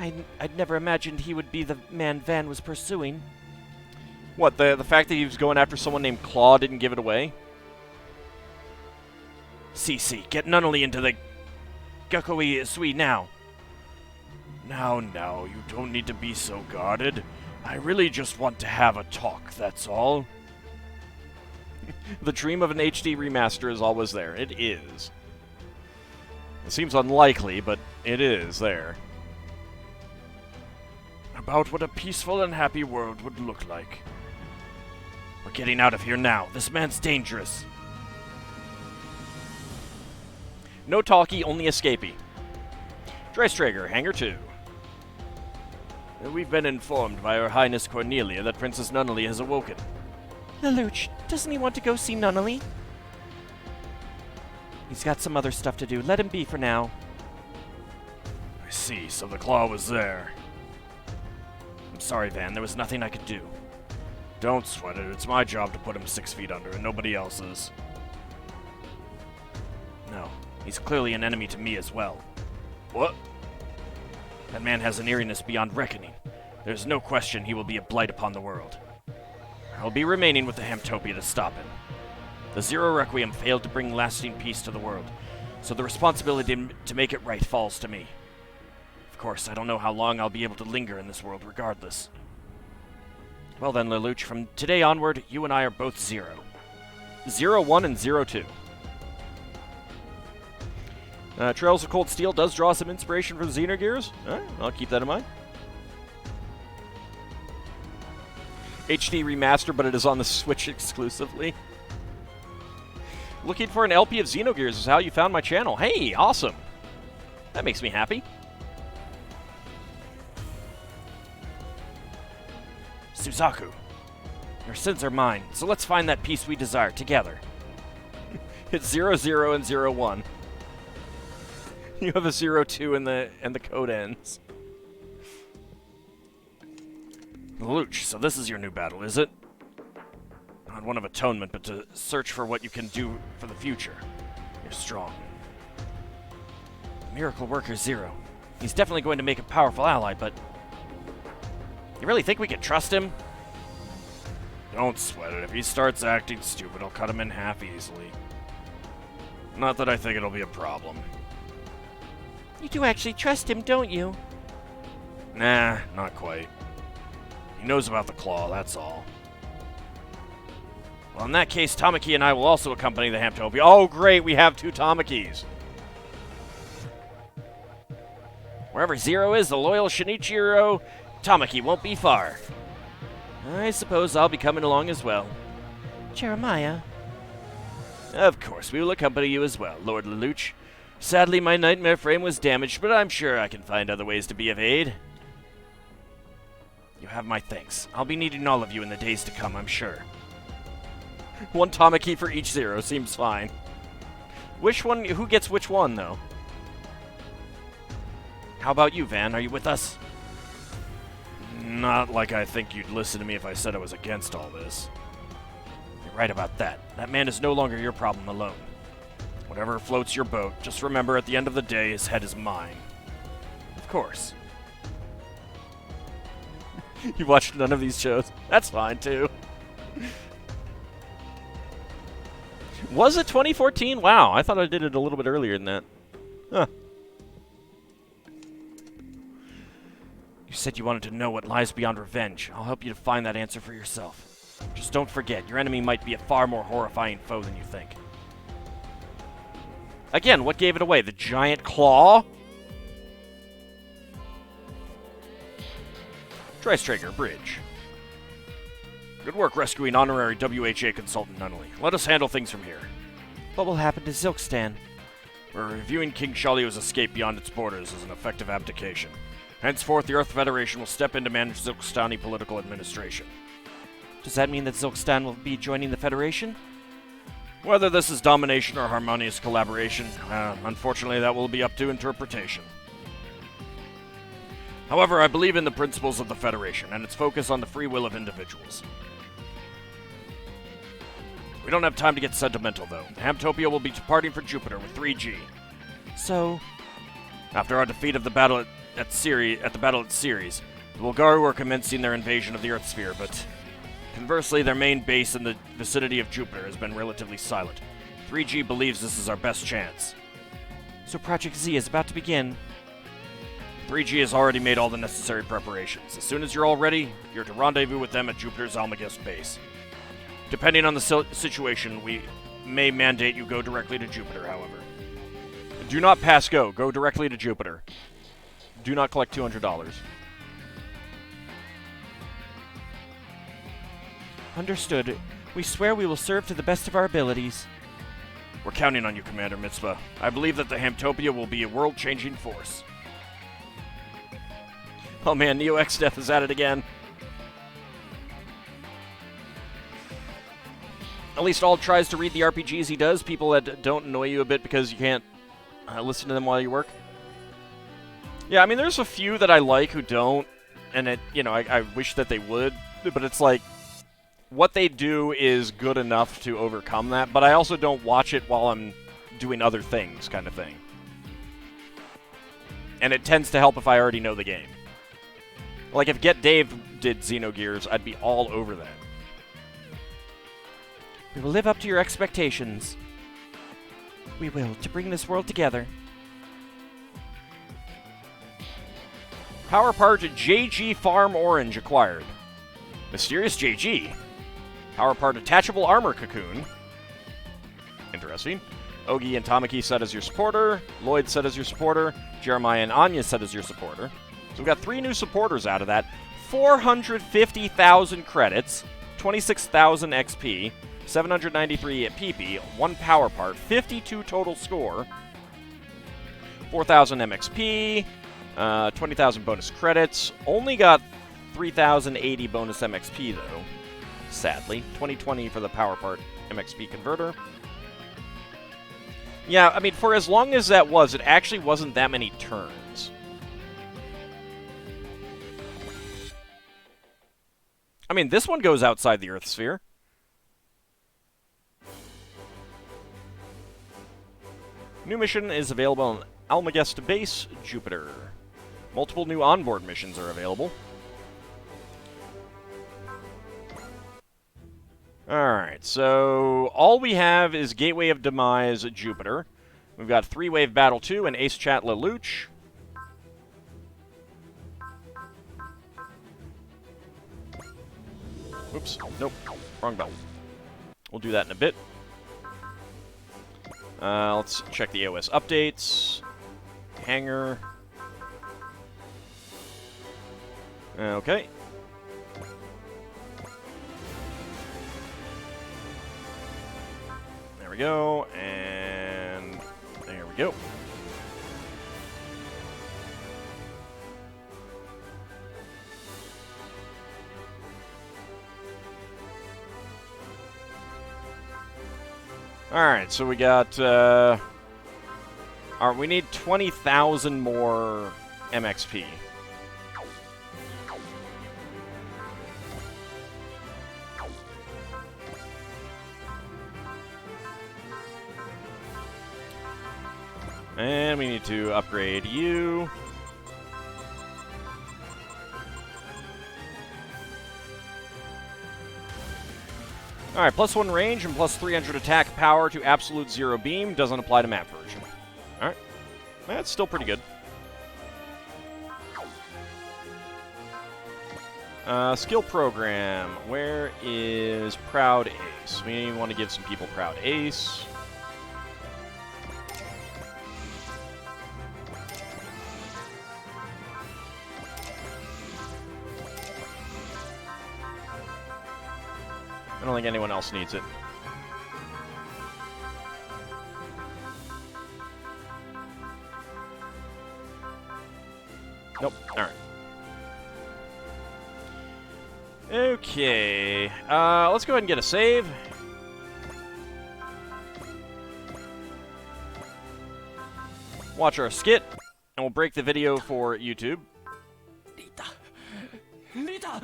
I'd never imagined he would be the man Van was pursuing. What, the fact that he was going after someone named Claw didn't give it away? CC, get Nunnally into the Gakoi Sui now. Now, you don't need to be so guarded. I really just want to have a talk, that's all. The dream of an HD remaster is always there. It is. It seems unlikely, but it is there. About what a peaceful and happy world would look like. We're getting out of here now. This man's dangerous. No talkie, only escapee. Dreistrager, Hangar 2. We've been informed by Her Highness Cornelia that Princess Nunnally has awoken. Lelouch, doesn't he want to go see Nunnally? He's got some other stuff to do. Let him be for now. I see, so the claw was there. I'm sorry, Van, there was nothing I could do. Don't sweat it, it's my job to put him 6 feet under, and nobody else's. No, he's clearly an enemy to me as well. What? That man has an eeriness beyond reckoning. There's no question he will be a blight upon the world. I'll be remaining with the Hamtopia to stop him. The Zero Requiem failed to bring lasting peace to the world, so the responsibility to make it right falls to me. Of course, I don't know how long I'll be able to linger in this world regardless. Well then, Lelouch, from today onward, you and I are both Zero. 0-1 and 0-2. Trails of Cold Steel does draw some inspiration from Xenogears. Alright, I'll keep that in mind. HD remaster, but it is on the Switch exclusively. Looking for an LP of Xenogears is how you found my channel. Hey, awesome. That makes me happy. Suzaku, your sins are mine, so let's find that peace we desire together. It's 0-0 and 0-1. You have a 0-2 and the code ends. Lelouch, so this is your new battle, is it? Not one of atonement, but to search for what you can do for the future. You're strong. Miracle Worker Zero. He's definitely going to make a powerful ally, but... You really think we can trust him? Don't sweat it. If he starts acting stupid, I'll cut him in half easily. Not that I think it'll be a problem. You do actually trust him, don't you? Nah, not quite. He knows about the claw, that's all. Well, in that case, Tamaki and I will also accompany the Hamtopia. Oh, great, we have 2 Tamakis. Wherever Zero is, the loyal Shinichiro Tamaki won't be far. I suppose I'll be coming along as well. Jeremiah. Of course, we will accompany you as well, Lord Lelouch. Sadly, my nightmare frame was damaged, but I'm sure I can find other ways to be of aid. You have my thanks. I'll be needing all of you in the days to come, I'm sure. 1 Tamaki for each Zero seems fine. Which one? Who gets which one, though? How about you, Van? Are you with us? Not like I think you'd listen to me if I said I was against all this. You're right about that. That man is no longer your problem alone. Whatever floats your boat, just remember at the end of the day, his head is mine. Of course. You watched none of these shows. That's fine, too. Was it 2014? Wow, I thought I did it a little bit earlier than that. Huh. You said you wanted to know what lies beyond revenge. I'll help you to find that answer for yourself. Just don't forget, your enemy might be a far more horrifying foe than you think. Again, what gave it away? The giant claw? Dreistrager Bridge. Good work rescuing honorary WHA consultant Nunnally. Let us handle things from here. What will happen to Zilkstan? We're reviewing King Shalio's escape beyond its borders as an effective abdication. Henceforth, the Earth Federation will step in to manage Zilkstani political administration. Does that mean that Zilkstan will be joining the Federation? Whether this is domination or harmonious collaboration, unfortunately that will be up to interpretation. However, I believe in the principles of the Federation and its focus on the free will of individuals. We don't have time to get sentimental, though. Hamtopia will be departing for Jupiter with 3G. So, after our defeat of the battle at Ceres, the Bulgaru are commencing their invasion of the Earth sphere, but conversely, their main base in the vicinity of Jupiter has been relatively silent. 3G believes this is our best chance. So Project Z is about to begin. 3G has already made all the necessary preparations. As soon as you're all ready, you're to rendezvous with them at Jupiter's Almagest base. Depending on the situation, we may mandate you go directly to Jupiter, however. Do not pass go. Go directly to Jupiter. Do not collect $200. Understood. We swear we will serve to the best of our abilities. We're counting on you, Commander Mitzvah. I believe that the Hamtopia will be a world-changing force. Oh man, Neo X Death is at it again. At least Ald tries to read the RPGs he does, people that don't annoy you a bit because you can't listen to them while you work. Yeah, I mean, there's a few that I like who don't, and I wish that they would, but it's like, what they do is good enough to overcome that, but I also don't watch it while I'm doing other things, kind of thing. And it tends to help if I already know the game. Like, if Get Dave did Xenogears, I'd be all over that. We will live up to your expectations. We will, to bring this world together. Power part JG Farm Orange acquired. Mysterious JG. Power part Attachable Armor Cocoon. Interesting. Ogi and Tamaki set as your supporter. Lloyd set as your supporter. Jeremiah and Anya set as your supporter. So we've got 3 new supporters out of that. 450,000 credits. 26,000 XP. 793 at PP, 1 power part, 52 total score, 4,000 MXP, 20,000 bonus credits. Only got 3,080 bonus MXP though, sadly. 2020 for the power part MXP converter. Yeah, I mean, for as long as that was, it actually wasn't that many turns. I mean, this one goes outside the Earth sphere. New mission is available on Almagest Base, Jupiter. Multiple new onboard missions are available. Alright, so all we have is Gateway of Demise, Jupiter. We've got 3-Wave Battle 2 and Ace Chat Lelouch. Oops, nope, wrong button. We'll do that in a bit. Let's check the AOS updates. Hangar. Okay. There we go, and there we go. Alright, so we got, we need 20,000 more MXP. And we need to upgrade you. Alright, +1 range and +300 attack power to absolute 0 beam. Doesn't apply to map version. Alright. That's still pretty good. Skill program. Where is Proud Ace? We want to give some people Proud Ace. I don't think anyone else needs it. Nope. Alright. Okay. Let's go ahead and get a save. Watch our skit, and we'll break the video for YouTube. Rita!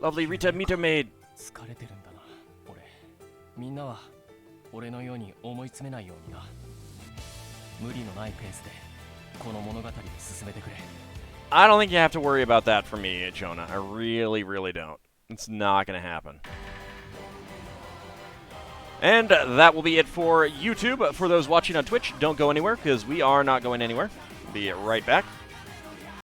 Lovely Rita Meter Maid. 疲れてるんだな俺みんなは俺のように思い詰めないようにな無理のないペースでこの物語を進めてくれ I don't think you have to worry about that for me, Jonah. I really, really don't. It's not going to happen. And that will be it for YouTube. For those watching on Twitch, don't go anywhere, because we are not going anywhere. Be right back.